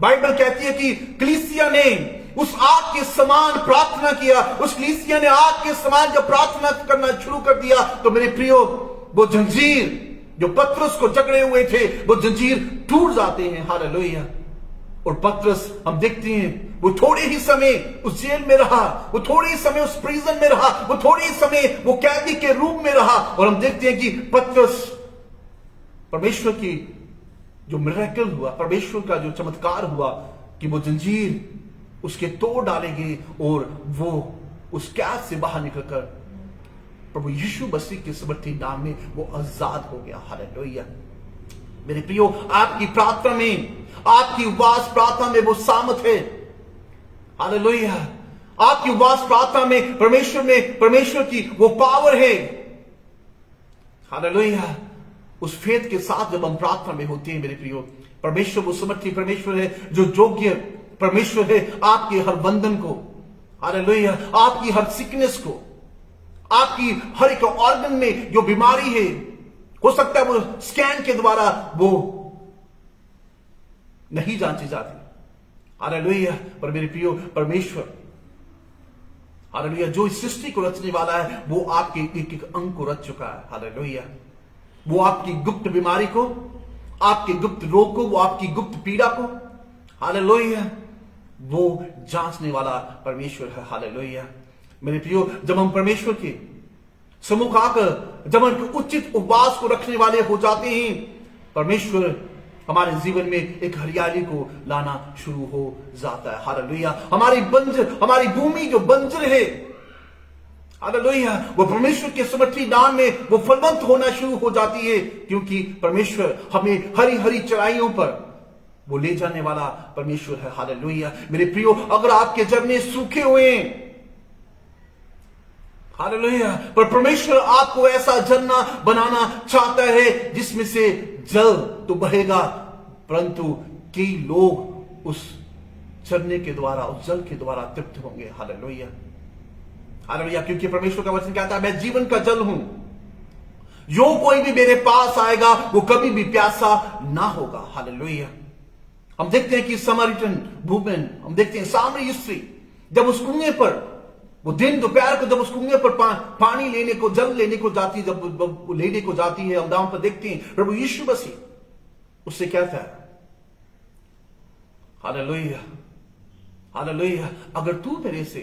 बाइबल कहती है कि कलीसिया ने उस आग के समान प्रार्थना किया। उस कलीसिया ने आग के समान जब प्रार्थना करना शुरू कर दिया तो मेरे प्रियो वो जंजीर जो पतरस को जकड़े हुए थे, वो जंजीर टूट जाते हैं। हालेलुया। और पतरस हम देखते हैं वो थोड़े ही समय उस जेल में रहा, वो थोड़े ही समय उस प्रिजन में रहा, वो थोड़े ही समय वो कैदी के रूप में रहा। और हम देखते हैं कि पतरस, परमेश्वर की जो मिरेकल हुआ, परमेश्वर का जो चमत्कार हुआ कि वो जंजीर उसके तोड़ डाले गए और वो उस कैद से बाहर निकलकर प्रभु यीशु मसीह के समर्थी नाम में वो आजाद हो गया। हालेलुया। मेरे प्रियो, आपकी प्रार्थना में, आपकी उपवास प्रार्थना में वो सामर्थ है। हालेलुया। आपकी उपवास प्रार्थना में परमेश्वर की वो पावर है। हालेलुया। उस फेथ के साथ जब हम प्रार्थना में होते हैं मेरे प्रियो, परमेश्वर वो समर्थी परमेश्वर है जो योग्य परमेश्वर है आपके हर बंधन को, हालेलुया, आपकी हर सिकनेस को, आपकी हर एक ऑर्गन में जो बीमारी है, हो सकता है वो स्कैन के द्वारा वो नहीं जांची जाती। हालेलुया। पर मेरे प्रियो परमेश्वर, हालेलुया, जो इस सृष्टि को रचने वाला है वो आपके एक एक अंग को रच चुका है। हालेलुया। वो आपकी गुप्त बीमारी को, आपके गुप्त रोग को, वो आपकी गुप्त पीड़ा को, हालेलुया, वो जांचने वाला परमेश्वर है। हालेलुया। मेरे प्रियो, जब हम परमेश्वर के सम्मुख आकर जब हम उचित उपवास को रखने वाले हो जाते हैं, परमेश्वर हमारे जीवन में एक हरियाली को लाना शुरू हो जाता है। हालेलुया। हमारी भूमि जो बंजर है, हालेलुया, वो परमेश्वर के समर्थी नाम में वो फलवंत होना शुरू हो जाती है, क्योंकि परमेश्वर हमें हरी हरी चराइयों पर वो ले जाने वाला परमेश्वर है। हालेलुया। मेरे प्रियो, अगर आपके झरने सूखे हुए हैं, हालेलुया, पर परमेश्वर आपको ऐसा झरना बनाना चाहता है जिसमें से जल तो बहेगा, परंतु कई लोग उस झरने के द्वारा, उस जल के द्वारा तृप्त होंगे। हालेलुया। हालेलुया। क्योंकि परमेश्वर का वचन कहता है, मैं जीवन का जल हूं, जो कोई भी मेरे पास आएगा वो कभी भी प्यासा ना होगा। हालेलुया। हम देखते हैं कि समरिटन वुमन, हम देखते हैं सामरी स्त्री, जब उस कुएं पर वो दिन दोपहर को जब उस कुएं पर पानी लेने को, जल लेने को जाती है, जब वो लेने को जाती है, हम दाम पर देखते हैं प्रभु यीशु मसीह उससे कहता है, हालेलुया, हालेलुया, अगर तू मेरे से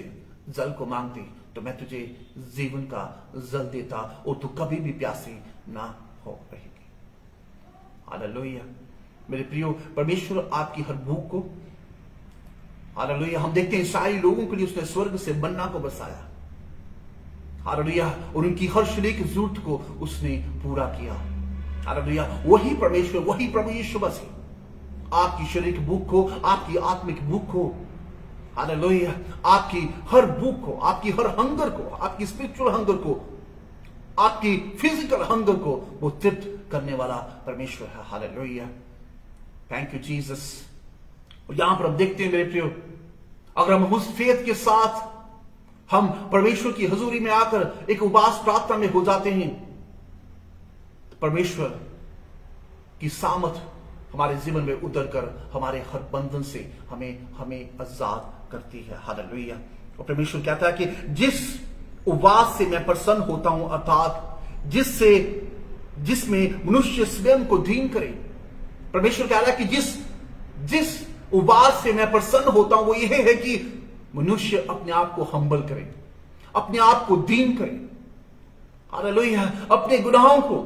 जल को मांगती तो मैं तुझे जीवन का जल देता और तू कभी भी प्यासी ना हो रहेगी। हालेलुया। मेरे प्रियो, परमेश्वर आपकी हर भूख को, हालेलुया, हम देखते हैं सारे लोगों के लिए उसने स्वर्ग से मन्ना को बरसाया। हालेलुया। और उनकी हर शरीर की जरूरत को उसने पूरा किया। हालेलुया। वही परमेश्वर, वही प्रभु यीशु मसीह आपकी शरीर की भूख को, आपकी आत्मिक भूख को, हालेलुया, आपकी हर भूख को, आपकी हर हंगर को, आपकी स्पिरिचुअल हंगर को, आपकी फिजिकल हंगर को वो तृप्त करने वाला परमेश्वर है। हालेलुया। Thank you Jesus. और यहां पर हम देखते हैं मेरे प्रियो, अगर हम उस फेथ के साथ हम परमेश्वर की हजूरी में आकर एक उपवास प्रार्थना में हो जाते हैं, तो परमेश्वर की सामर्थ हमारे जीवन में उतर कर हमारे हर बंधन से हमें आजाद करती है। हालेलुया। और परमेश्वर कहता है कि जिस उपवास से मैं प्रसन्न होता हूं, अर्थात जिसमें मनुष्य स्वयं को दीन करे, परमेश्वर कह रहा है कि जिस उपवास से मैं प्रसन्न होता हूं वो यह है कि मनुष्य अपने आप को हम्बल करे, अपने आप को दीन करे। हालेलुया। अपने गुनाहों को,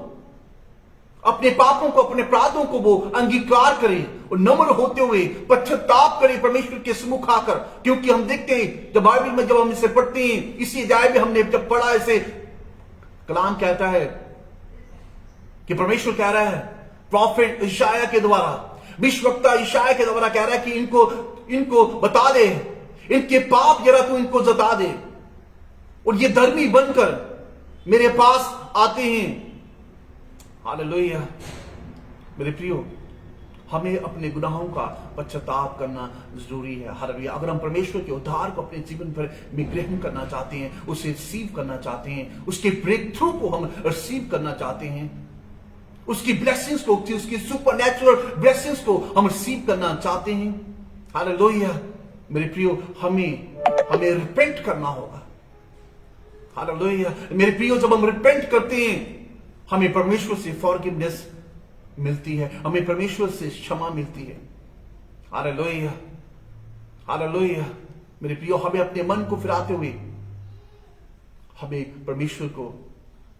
अपने पापों को, अपने अपराधों को वो अंगीकार करें और नम्र होते हुए पश्चाताप करें परमेश्वर के सम्मुख आकर। क्योंकि हम देखते हैं जब बाइबल में जब हम इसे पढ़ते हैं, इसी अध्याय में हमने जब पढ़ा, इसे कलाम कहता है कि परमेश्वर कह रहा है प्रॉफिट इशाया के द्वारा, भविष्यवक्ता इशाया के द्वारा कह रहा है कि इनको बता दे, इनके पाप जरा तू इनको जता दे और ये धर्मी बनकर मेरे पास आते हैं। हालेलुया। मेरे प्रियो, हमें अपने गुनाहों का पश्चाताप करना जरूरी है। हालेलुया। अगर हम परमेश्वर के उद्धार को अपने जीवन पर में ग्रहण करना चाहते हैं, उसे रिसीव करना चाहते हैं, उसके ब्रेक थ्रू को हम रिसीव करना चाहते हैं, उसकी ब्लेसिंग्स को, उसकी सुपरनैचुरल ब्लेसिंग्स को हम रिसीव करना चाहते हैं, हालेलुया, मेरे प्रियो, हमें रिपेंट करना होगा। हालेलुया। मेरे प्रियो, जब हम रिपेंट करते हैं, हमें परमेश्वर से फॉरगिवनेस मिलती है, हमें परमेश्वर से क्षमा मिलती है। Hallelujah, hallelujah. मेरे प्रियो, हमें अपने मन को फिराते हुए हमें परमेश्वर को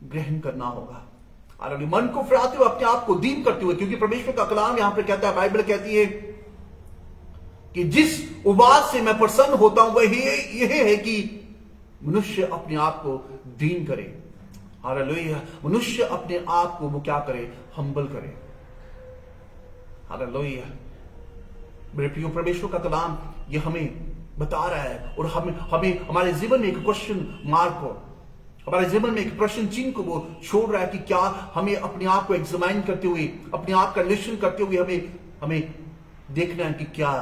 ग्रहण करना होगा। हालेलुया। मन को फिराते हुए, अपने आप को दीन करते हुए, क्योंकि परमेश्वर का कलाम यहां पर कहता है, बाइबल कहती है कि जिस उपवास से मैं प्रसन्न होता हूं वह यह है कि मनुष्य अपने आप को दीन करे। हालेलुया। मनुष्य अपने आप को वो क्या करे? हम्बल करे। हालेलुया। मेरे प्रिय, परमेश्वर का कलाम ये हमें बता रहा है और हमें हमारे जीवन में एक क्वेश्चन मार्क को, हमारे जीवन में एक प्रश्न चिन्ह को वो छोड़ रहा है कि क्या हमें अपने आप को एग्जामाइन करते हुए, अपने आप का निरीक्षण करते हुए हमें देखना है कि क्या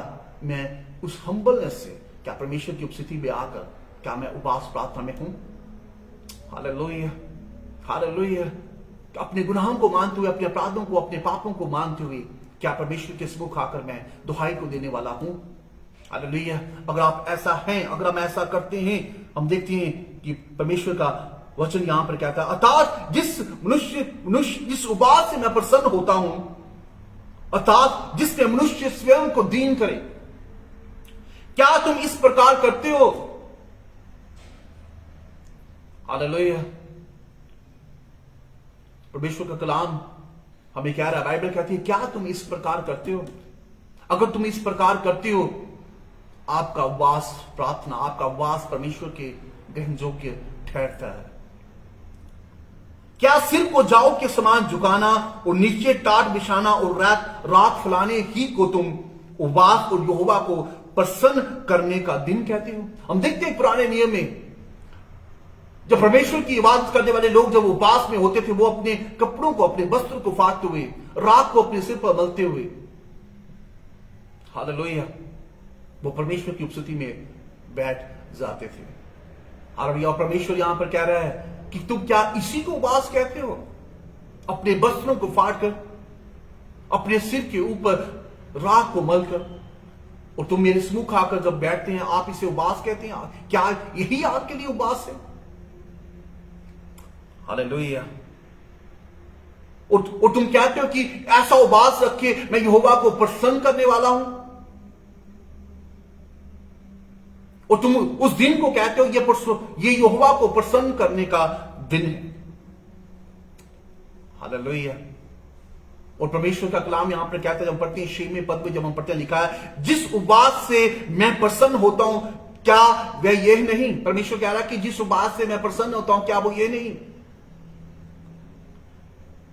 मैं उस हम्बलनेस से, क्या परमेश्वर की उपस्थिति में आकर क्या मैं उपवास प्रार्थना में हूं? Hallelujah, hallelujah. अपने गुनाहों को मानते हुए, अपने अपराधों को, अपने पापों को मानते हुए क्या परमेश्वर के सम्मुख आकर मैं दुहाई को देने वाला हूं? हालेलुया। अगर आप ऐसा हैं, अगर हम ऐसा करते हैं, हम देखते हैं कि परमेश्वर का वचन यहां पर कहता है, अर्थात जिस उपवास से मैं प्रसन्न होता हूं, अर्थात जिसमें मनुष्य स्वयं को दीन करे, क्या तुम इस प्रकार करते हो? हालेलुया। परमेश्वर का कलाम हमें कह रहा है, बाइबल कहती है, क्या तुम इस प्रकार करते हो? अगर तुम इस प्रकार करते हो, आपका उपवास प्रार्थना, आपका उपवास परमेश्वर के ग्रहण योग्य ठहरता है। क्या सिर को जाओ के समान झुकाना और नीचे टाट बिछाना और रात फैलाने ही को तुम उपवास और यहोवा को प्रसन्न करने का दिन कहते हो? हम देखते हैं पुराने नियम में जब परमेश्वर की इबादत करने वाले लोग जब उपवास में होते थे, वो अपने कपड़ों को, अपने वस्त्र को फाड़ते हुए, राख को अपने सिर पर मलते हुए, हालेलुया, वो परमेश्वर की उपस्थिति में बैठ जाते थे। हालेलुया। और परमेश्वर यहां पर कह रहा है कि तुम क्या इसी को उपवास कहते हो? अपने वस्त्रों को फाड़कर, अपने सिर के ऊपर राख को मलकर, और तुम मेरे सम्मुख आकर जब बैठते हैं, आप इसे उपवास कहते हैं? क्या यही आपके लिए उपवास है? हालेलुया। और तुम कहते हो कि ऐसा उपवास रखे मैं यहोवा को प्रसन्न करने वाला हूं, और तुम उस दिन को कहते हो ये यहोवा को प्रसन्न करने का दिन है। हालेलुया। और परमेश्वर का कलाम यहां पर कहता है, जब हम पढ़ते हैं 6वें पद में जब हम पढ़ते हैं, लिखा है, जिस उपवास से मैं प्रसन्न होता हूं, क्या वह यह नहीं? परमेश्वर कह रहा है कि जिस उपवास से मैं प्रसन्न होता हूं, क्या वो ये नहीं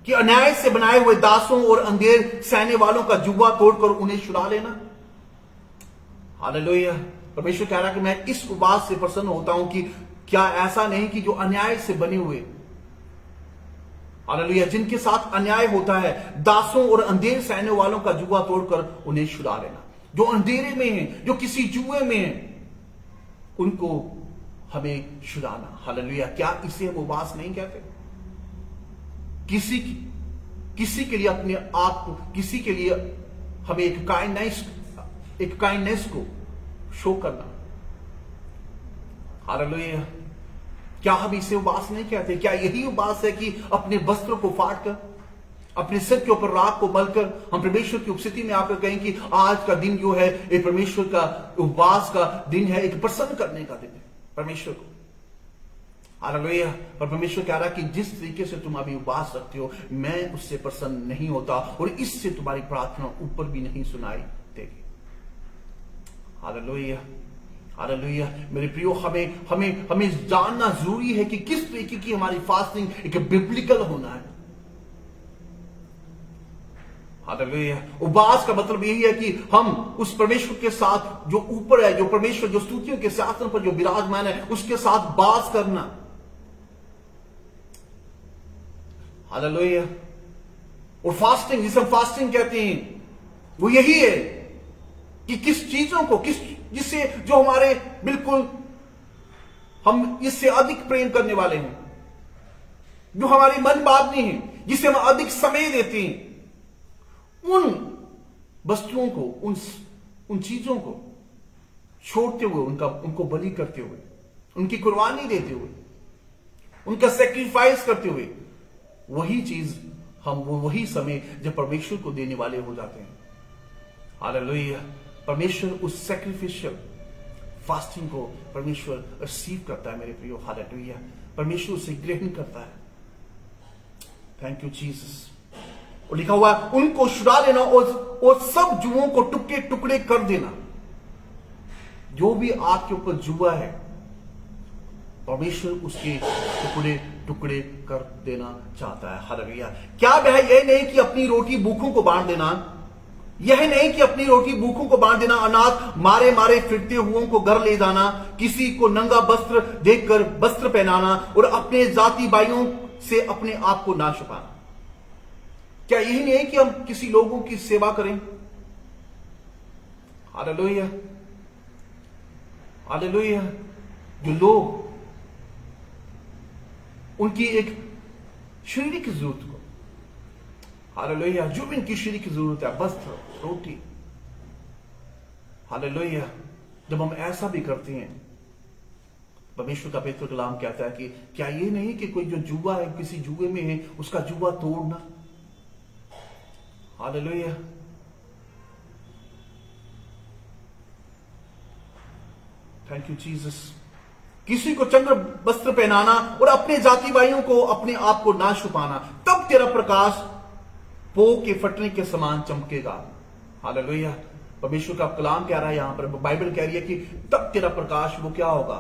कि अन्याय से बनाए हुए दासों और अंधेर सहने वालों का जुआ तोड़कर उन्हें छुड़ा लेना? हालेलुया। परमेश्वर कह रहा है कि मैं इस उपवास से प्रसन्न होता हूं कि क्या ऐसा नहीं कि जो अन्याय से बने हुए, हालेलुया, जिनके साथ अन्याय होता है, दासों और अंधेर सहने वालों का जुआ तोड़कर उन्हें छुड़ा लेना। जो अंधेरे में हैं, जो किसी जुए में हैं, उनको हमें छुड़ाना। हालेलुया। क्या इसे हम उपवास नहीं कहते? किसी के लिए अपने आप को, किसी के लिए हमें एक काइंडनेस को शो करना। हालेलुया। क्या हम इसे उपवास नहीं कहते? क्या यही उपवास है कि अपने वस्त्र को फाड़कर, अपने सिर के ऊपर राख को मलकर हम परमेश्वर की उपस्थिति में आकर कहें कि आज का दिन जो है एक परमेश्वर का उपवास का दिन है, एक प्रसन्न करने का दिन है परमेश्वर को? हालेलुया। पर परमेश्वर कह रहा है कि जिस तरीके से तुम अभी उपवास रखते हो, मैं उससे प्रसन्न नहीं होता और इससे तुम्हारी प्रार्थना ऊपर भी नहीं सुनाई देगी। Hallelujah, hallelujah. मेरे प्रियो, हमें हमें हमें जानना जरूरी है कि किस तरीके की हमारी फास्टिंग एक बिब्लिकल होना है। हालेलुया। उपवास का मतलब यही है कि हम उस परमेश्वर के साथ जो ऊपर है, जो परमेश्वर जो स्तुतियों के सिंहासन पर जो विराजमान है, उसके साथ बात करना। हालेलुया। और फास्टिंग, जिसे हम फास्टिंग कहते हैं, वो यही है कि किस चीजों को, जिससे जो हमारे बिल्कुल हम इससे अधिक प्रेम करने वाले हैं, जो हमारी मन बात नहीं है, जिसे हम अधिक समय देते हैं, उन वस्तुओं को, उन चीजों को छोड़ते हुए, उनको बलि करते हुए, उनकी कुर्बानी देते हुए, उनका सेक्रीफाइस करते हुए, वही चीज वही समय जब परमेश्वर को देने वाले हो जाते हैं। हालेलुया। परमेश्वर उस सैक्रिफिशियल फास्टिंग को परमेश्वर रिसीव करता है मेरे प्रियो। हालेलुया। परमेश्वर उसे ग्रहण करता है। Thank you Jesus. और लिखा हुआ है, उनको छुड़ा लेना और सब जुओं को टुकड़े टुकड़े कर देना। जो भी आपके ऊपर जुआ है, परमेश्वर उसके टुकड़े टुकड़े कर देना चाहता है। हालेलुया। क्या वह यह नहीं कि अपनी रोटी भूखों को बांट देना, यह नहीं कि अपनी रोटी भूखों को बांट देना, अनाथ मारे मारे फिरते हुओं को घर ले जाना, किसी को नंगा वस्त्र देखकर वस्त्र पहनाना और अपने जाति भाइयों से अपने आप को ना छुपाना। क्या यही नहीं है कि हम किसी लोगों की सेवा करें? Hallelujah, hallelujah. जो लोग उनकी एक शारीरिक जरूरत को, हालेलुया, जो भी इनकी शारीरिक जरूरत है, वस्त्र, रोटी, हालेलुया, जब हम ऐसा भी करते हैं, परमेश्वर का पवित्र कलाम कहता है कि क्या ये नहीं कि कोई जो जुआ है, किसी जुए में है, उसका जुआ तोड़ना। हालेलुया। Thank you Jesus. किसी को चंद्र वस्त्र पहनाना और अपने जाति भाइयों को अपने आप को ना छुपाना, तब तेरा प्रकाश पो के फटने के समान चमकेगा। हालेलुया। परमेश्वर का कलाम कह रहा है, यहां पर बाइबल कह रही है कि तब तेरा प्रकाश वो क्या होगा,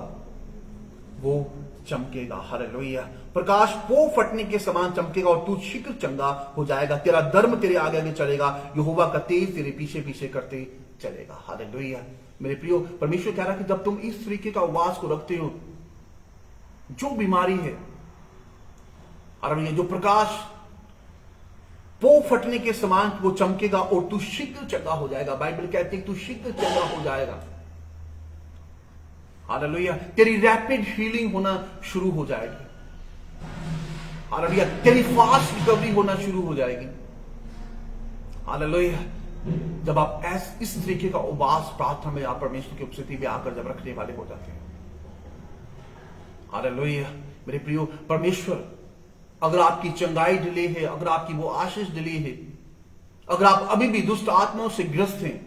वो चमकेगा। हालेलुया। प्रकाश पो फटने के समान चमकेगा और तू शीघ्र चंगा हो जाएगा। तेरा धर्म तेरे आगे आगे चलेगा, यहोवा का तेज तेरे पीछे पीछे करते चलेगा। हालेलुया। मेरे प्रियो, परमेश्वर कह रहा है कि जब तुम इस तरीके का उपवास को रखते हो, जो बीमारी है, और ये जो प्रकाश पो फटने के समान वो चमकेगा और तू शीघ्र चंगा हो जाएगा। बाइबल कहती है तू शीघ्र चंगा हो जाएगा। हालेलुया। तेरी रैपिड हीलिंग होना शुरू हो जाएगी। हालेलुया। तेरी फास्ट रिकवरी होना शुरू हो जाएगी। हालेलुया। जब आप इस तरीके का उपवास प्रार्थना में आप परमेश्वर की उपस्थिति में आकर जब रखने वाले हो जाते हैं, हालेलुया। मेरे प्रियो, परमेश्वर अगर आपकी चंगाई डिले है, अगर आपकी वो आशीष डिले है, अगर आप अभी भी दुष्ट आत्माओं से ग्रस्त हैं,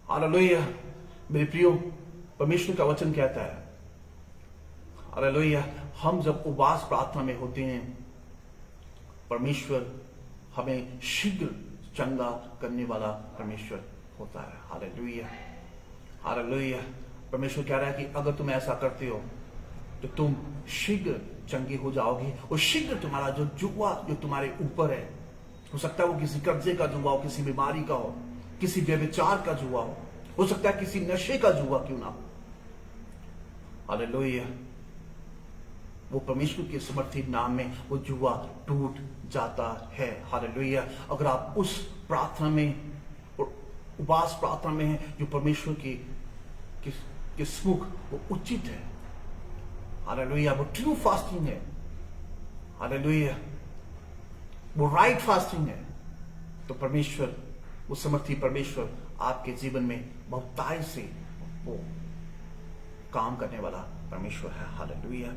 हालेलुया, मेरे प्रियो, परमेश्वर का वचन कहता है, हालेलुया, हम जब उपवास प्रार्थना में होते हैं, परमेश्वर हमें शीघ्र चंगा करने वाला परमेश्वर होता है। Hallelujah, hallelujah. परमेश्वर कह रहा है कि अगर तुम ऐसा करते हो तो तुम शीघ्र चंगे हो जाओगे और शीघ्र तुम्हारा जो जुआ जो तुम्हारे ऊपर है, हो सकता है वो किसी कर्जे का जुआ हो, किसी बीमारी का हो, किसी व्यभिचार का जुआ हो सकता है किसी नशे का जुआ क्यों ना हो, हालेलुया, वो परमेश्वर के समर्थित नाम में वो जुआ टूट जाता है। हालेलुया। अगर आप उस प्रार्थना में, उपवास प्रार्थना में है जो परमेश्वर के समुख वो उचित है, हालेलुया, वो ट्रू फास्टिंग है, हालेलुया, वो राइट फास्टिंग है, तो परमेश्वर, वो समर्थी परमेश्वर आपके जीवन में बहुतायत से वो काम करने वाला परमेश्वर है। हालेलुया।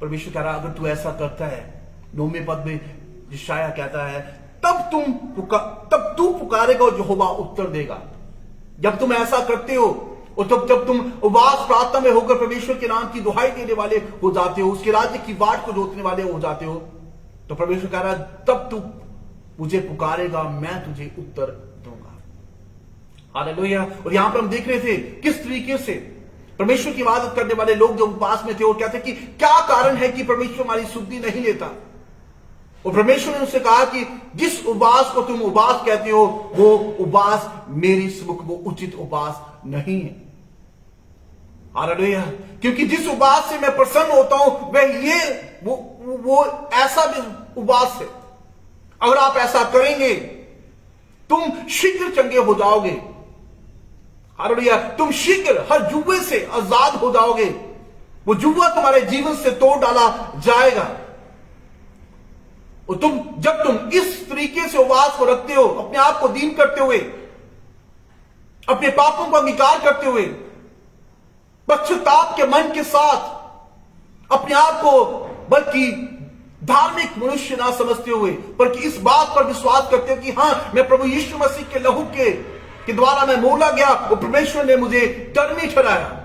परमेश्वर कह रहा है अगर तू ऐसा करता है, 9वें पद में यशायाह कहता है, तब तू पुकारेगा और यहोवा उत्तर देगा। जब तुम ऐसा करते हो और तब जब तुम उपवास प्रार्थना में होकर परमेश्वर के नाम की दुहाई देने वाले हो जाते हो, उसके राज्य की बाट को जोतने वाले हो जाते हो, तो परमेश्वर कह रहा है तब तू मुझे पुकारेगा, मैं तुझे उत्तर दूंगा। हालेलुया। और यहां पर हम देख रहे थे किस तरीके से परमेश्वर की इबादत करने वाले लोग जो उपवास में थे और कहते कि क्या कारण है कि परमेश्वर हमारी सुधि नहीं लेता। और परमेश्वर ने उससे कहा कि जिस उपवास को तुम उपवास कहते हो वो उपवास मेरी सम्मुख वो उचित उपवास नहीं है। हालेलुया। क्योंकि जिस उपवास से मैं प्रसन्न होता हूं वह वो ऐसा भी उपवास है, अगर आप ऐसा करेंगे तुम शीघ्र चंगे हो जाओगे। हालेलुया। तुम शीघ्र हर जुए से आजाद हो जाओगे। वो जुआ तुम्हारे जीवन से तोड़ डाला जाएगा। और जब तुम इस तरीके से उपवास को रखते हो, अपने आप को दीन करते हुए, अपने पापों को अंगीकार करते हुए, पश्चाताप के मन के साथ अपने आप को बल्कि धार्मिक मनुष्य ना समझते हुए, बल्कि इस बात पर विश्वास करते हो कि हां मैं प्रभु यीशु मसीह के लहू के द्वारा मैं मोला गया और परमेश्वर ने मुझे धर्मी ठहराया।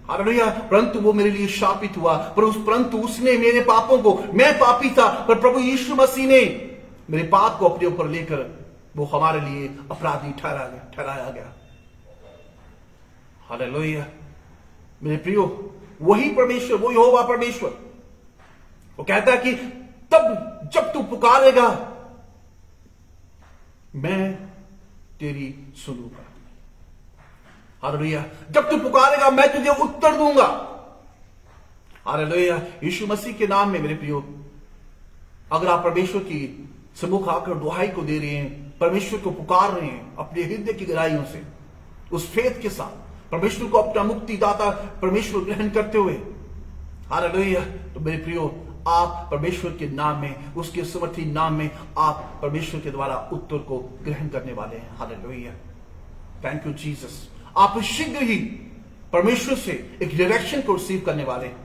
हालेलुया। परंतु वो मेरे लिए शापित हुआ, परंतु उसने मेरे पापों को, मैं पापी था पर प्रभु यीशु मसीह ने मेरे पाप को अपने ऊपर लेकर वो हमारे लिए अपराधी ठहराया गया। हालेलुया। मेरे प्रियो, वही परमेश्वर, वही यहोवा परमेश्वर वो कहता है कि तब जब तू पुकारेगा मैं तेरी सुनूंगा। हालेलुया। जब तू पुकारेगा मैं तुझे उत्तर दूंगा। हालेलुया। यीशु मसीह के नाम में मेरे प्रियो, अगर आप परमेश्वर की सम्मुख आकर दुहाई को दे रहे हैं, परमेश्वर को पुकार रहे हैं अपने हृदय की गहराइयों से, उस फेथ के साथ परमेश्वर को अपना मुक्तिदाता परमेश्वर ग्रहण करते हुए, हालेलुया, तो मेरे प्रियो आप परमेश्वर के नाम में, उसके समर्थी नाम में आप परमेश्वर के द्वारा उत्तर को ग्रहण करने वाले हैं। हालेलुया। Thank you Jesus. आप शीघ्र ही परमेश्वर से एक डायरेक्शन को रिसीव करने वाले हैं।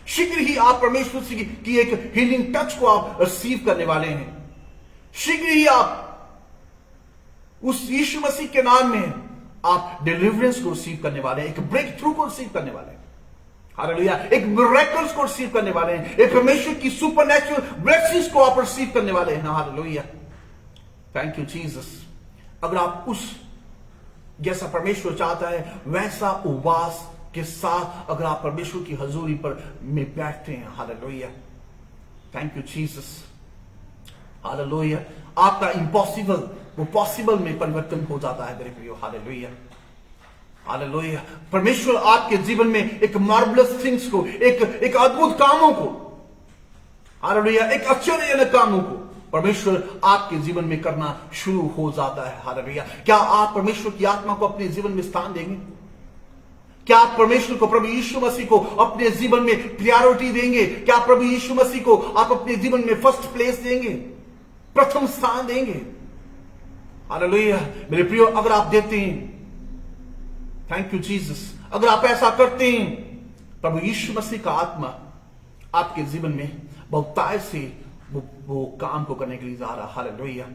शीघ्र ही आप परमेश्वर से की एक हीलिंग टच को आप रिसीव करने वाले हैं। शीघ्र ही आप उस यीशु मसीह के नाम में आप डिलीवरेंस को रिसीव करने वाले हैं, एक ब्रेक थ्रू को रिसीव करने वाले हैं। हालेलुया। एक मिरेकल्स को रिसीव करने वाले हैं, एक परमेश्वर की सुपरनैचुरल ब्लेसिंग्स को आप रिसीव करने वाले हैं। हालेलुया। Thank you Jesus. अगर आप उस जैसा परमेश्वर चाहता है वैसा उपवास के साथ अगर आप परमेश्वर की हजूरी पर में बैठते हैं, hallelujah, thank you Jesus, hallelujah, आपका इम्पॉसिबल वो पॉसिबल में परिवर्तन हो जाता है मेरे प्रियो। हालेलुया। हालेलुया। परमेश्वर आपके जीवन में एक मार्वलस थिंग्स को, एक अद्भुत कामों को, हालेलुया, एक आश्चर्यजनक कामों को परमेश्वर आपके जीवन में करना शुरू हो जाता है। हालेलुया। क्या आप परमेश्वर की आत्मा को अपने जीवन में स्थान देंगे? क्या आप परमेश्वर को, प्रभु यीशु मसीह को अपने जीवन में प्रायोरिटी देंगे? क्या प्रभु यीशु मसीह को आप अपने जीवन में फर्स्ट प्लेस देंगे, प्रथम स्थान देंगे? हालेलुया। मेरे प्रियो, अगर आप देते हैं, थैंक यू जीसस, अगर आप ऐसा करते हैं, प्रभु यीशु मसीह का आत्मा आपके जीवन में बहुतायत से वो काम को करने के लिए जा रहा है। हालेलुया।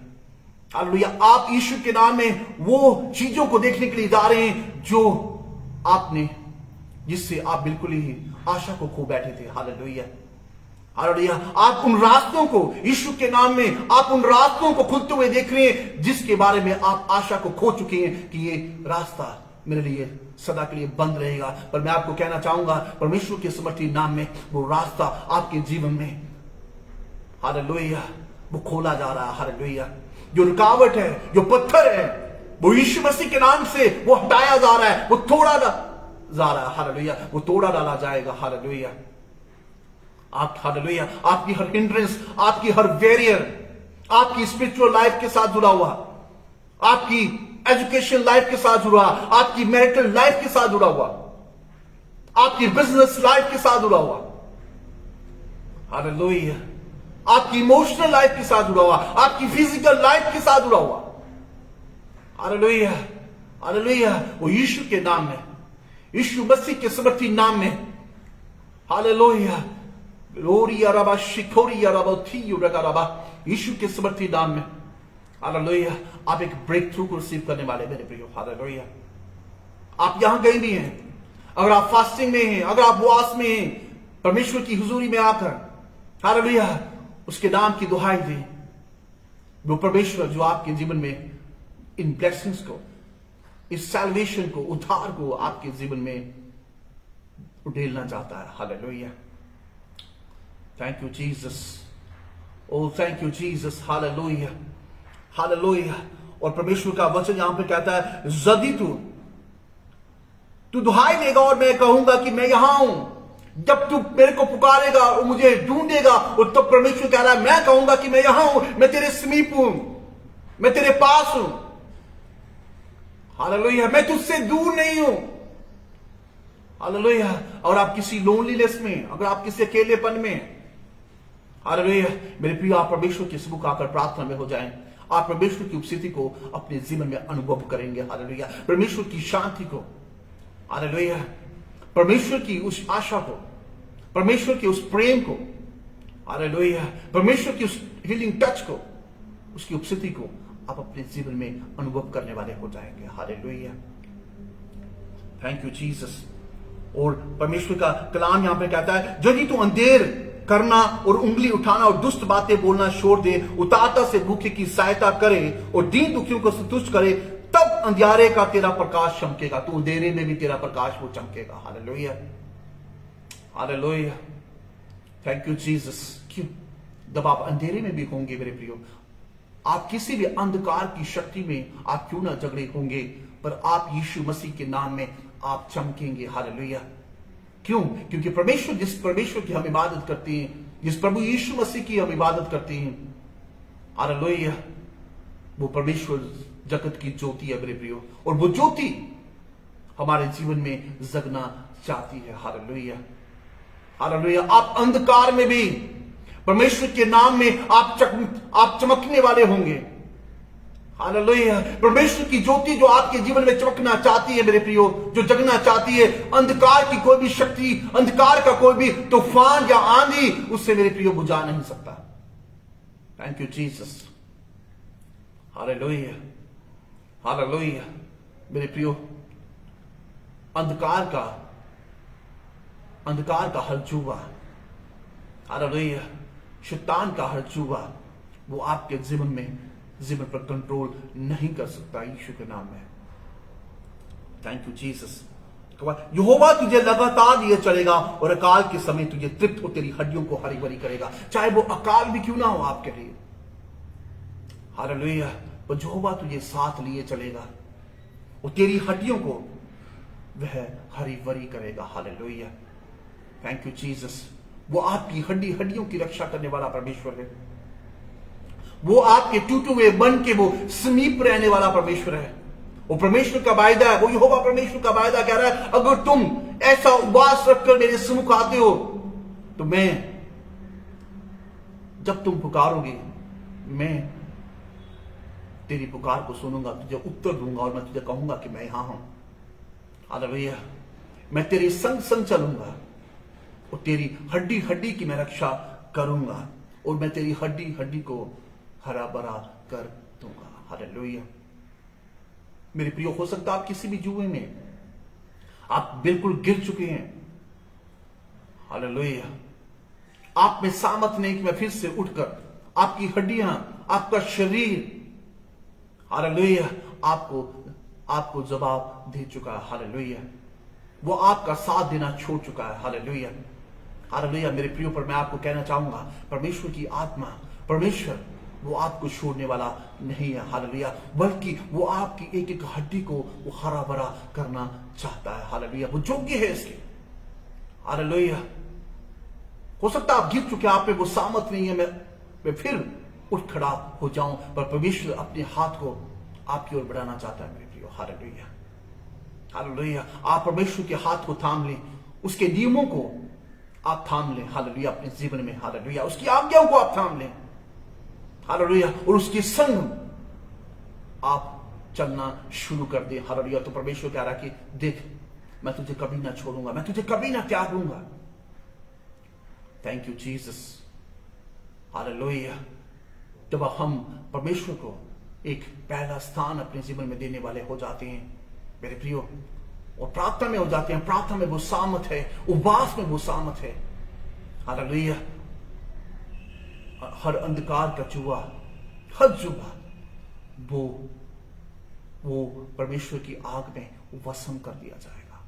हालेलुया। आप यीशु के नाम में वो चीजों को देखने के लिए जा रहे हैं जो आपने, जिससे आप बिल्कुल ही आशा को खो बैठे थे। हालेलुया। हालेलुया। आप उन रास्तों को यीशु के नाम में, आप उन रास्तों को खुलते हुए देख रहे हैं जिसके बारे में आप आशा को खो चुके हैं कि ये रास्ता मेरे लिए सदा के लिए बंद रहेगा। पर मैं आपको कहना चाहूंगा, परमेश्वर के समर्थी नाम में वो रास्ता आपके जीवन में, हालेलुया, वो खोला जा रहा है। हालेलुया। जो रुकावट है, जो पत्थर है, वो यीशु मसीह के नाम से वो हटाया जा रहा है, वो तोड़ा जा रहा है। हालेलुया। वो तोड़ा डाला जाएगा। हालेलुया। आप, हालेलुया, आपकी हर हिंड्रेंस, आपकी हर बैरियर, आपकी स्पिरिचुअल लाइफ के साथ जुड़ा हुआ, आपकी एजुकेशन लाइफ के साथ जुड़ा, आपकी मैरिटल लाइफ के साथ जुड़ा हुआ, आपकी बिजनेस लाइफ के साथ जुड़ा हुआ, हालेलुया, आपकी इमोशनल लाइफ के साथ जुड़ा हुआ, आपकी फिजिकल लाइफ के साथ जुड़ा हुआ, हालेलुया, हालेलुया, वो यीशु के नाम में, यीशु मसीह के समर्थी नाम में, हालेलुया, लोरिया रबा शिकोरिया रबा थीयु रबा, यीशु के समर्थी नाम में, हालेलुया, आप एक ब्रेक थ्रू को रिसीव करने वाले मेरे प्रियो। हालेलुया। आप यहां गए भी हैं, अगर आप फास्टिंग में हैं, अगर आप उपवास में हैं, परमेश्वर की हुजूरी में आकर हालेलुया उसके नाम की दुहाई दें। वो परमेश्वर जो आपके जीवन में इन ब्लेसिंग्स को, इस सैल्वेशन को, उद्धार को आपके जीवन में उड़ेलना चाहता है। Hallelujah, thank you Jesus, oh thank you Jesus, hallelujah hallelujah. और परमेश्वर का वचन यहां पे कहता है, यदि तू दुहाई देगा और मैं कहूंगा कि मैं यहां हूं, जब तू मेरे को पुकारेगा और मुझे ढूंढेगा, और तब परमेश्वर कह रहा है मैं कहूंगा कि मैं यहां हूं, मैं तेरे समीप हूं, मैं तेरे पास हूं। हालेलुया, मैं तुझसे दूर नहीं हूं। हालेलुया। और आप किसी लोनलीनेस में, अगर आप किसी अकेलेपन में, हालेलुया मेरे प्रिय, आप परमेश्वर के समुख आकर प्रार्थना में हो जाएं। आप परमेश्वर की उपस्थिति को अपने जीवन में अनुभव करेंगे। हालेलुया, परमेश्वर की शांति को, हालेलुया परमेश्वर की उस आशा को, परमेश्वर के उस प्रेम को, हालेलुया परमेश्वर की उस हीलिंग टच को, उसकी उपस्थिति को आप अपने जीवन में अनुभव करने वाले हो जाएंगे। Hallelujah, thank you Jesus. और परमेश्वर का कलाम यहां पे कहता है, यदि तू अंधेर करना और उंगली उठाना और दुष्ट बातें बोलना छोड़ दे, उदारता से भूखे की सहायता करे और दीन दुखियों को संतुष्ट करे, तब अंधियारे का तेरा प्रकाश चमकेगा। तू अंधेरे में भी तेरा प्रकाश वो चमकेगा। Hallelujah hallelujah, thank you Jesus. क्यों? जब आप अंधेरे में भी होंगे मेरे प्रियो, आप किसी भी अंधकार की शक्ति में आप क्यों ना झगड़े होंगे, पर आप यीशु मसीह के नाम में आप चमकेंगे। हालेलुया, क्यों? क्योंकि परमेश्वर, जिस परमेश्वर की हम इबादत करते हैं, जिस प्रभु यीशु मसीह की हम इबादत करते हैं, हालेलुया वो परमेश्वर जगत की ज्योति है मेरे प्रियो, और वो ज्योति हमारे जीवन में जगना चाहती है। हालेलुया हालेलुया, आप अंधकार में भी परमेश्वर के नाम में आप चमकने वाले होंगे। हालेलुया, परमेश्वर की ज्योति जो आपके जीवन में चमकना चाहती है मेरे प्रियो, जो जगना चाहती है, अंधकार की कोई भी शक्ति, अंधकार का कोई भी तूफान या आंधी उससे मेरे प्रियो बुझा नहीं सकता। Thank you Jesus, hallelujah hallelujah मेरे प्रियो, अंधकार का हर जुआ, हालेलुया शैतान का हर जुआ, वो आपके जीवन पर कंट्रोल नहीं कर सकता यीशु के नाम में। Thank you Jesus. यहोवा तुझे लगातार लिए चलेगा और अकाल के समय तुझे तृप्त और तेरी हड्डियों को हरी भरी करेगा, चाहे वो अकाल भी क्यों ना हो आपके लिए। हालेलुया, वो यहोवा तुझे साथ लिए चलेगा और तेरी हड्डियों को वह हरी भरी करेगा। Hallelujah, thank you Jesus. वो आपकी हड्डियों की रक्षा करने वाला परमेश्वर है। वो आपके टूटे हुए मन के वो समीप रहने वाला परमेश्वर है। वो परमेश्वर का वायदा है, वो यहोवा परमेश्वर का वायदा कह रहा है, अगर तुम ऐसा उपवास रखकर मेरे सम्मुख आते हो तो मैं, जब तुम पुकारोगे, मैं तेरी पुकार को सुनूंगा, तुझे उत्तर दूंगा और मैं तुझे कहूंगा कि मैं यहां हूं। हालेलुया, मैं तेरे संग संग चलूंगा और तेरी हड्डी की मैं रक्षा करूंगा और मैं तेरी हड्डी को हरा भरा कर दूंगा। हालेलुया मेरे प्रियो, हो सकता है आप किसी भी जुए में आप बिल्कुल गिर चुके हैं। हालेलुया, आप में सामर्थ नहीं कि मैं फिर से उठकर, आपकी हड्डियां, आपका शरीर, हालेलुया आपको जवाब दे चुका है। हालेलुया, वो आपका साथ देना छोड़ चुका है। हालेलुया हालेलुया मेरे प्रियो, पर मैं आपको कहना चाहूंगा, परमेश्वर की आत्मा, परमेश्वर वो आपको छोड़ने वाला नहीं है। हालेलुया, बल्कि वो आपकी एक एक हड्डी को वो हरा भरा करना चाहता है। हालेलुया, वो योग्य है इसके। हालेलुया, हो सकता है आप गिर चुके, आप पे वो सामर्थ नहीं है मैं फिर उठ खड़ा हो जाऊं, पर परमेश्वर अपने हाथ को आपकी ओर बढ़ाना चाहता है मेरे प्रियो। हालेलुया हालेलुया, आप परमेश्वर के हाथ को थाम लें, उसके नियमों को आप थाम लें। हालेलुया, अपने जीवन में, हालेलुया उसकी आज्ञाओं को आप थाम लें। हालेलुया, और उसके संग आप चलना शुरू कर दें। हालेलुया, तो परमेश्वर कह रहा है कि देख, मैं तुझे कभी ना छोड़ूंगा, मैं तुझे कभी ना त्यागूंगा। Thank you Jesus. हालेलुया, जब हम परमेश्वर को एक पहला स्थान अपने जीवन में देने वाले हो जाते हैं मेरे प्रियो, और प्रार्थना में हो जाते हैं। प्रार्थना में वो सामत है, उपवास में वो सामत है। हालेलुया। हर अंधकार का जुआ, हर जुआ वो परमेश्वर की आग में वसम कर दिया जाएगा।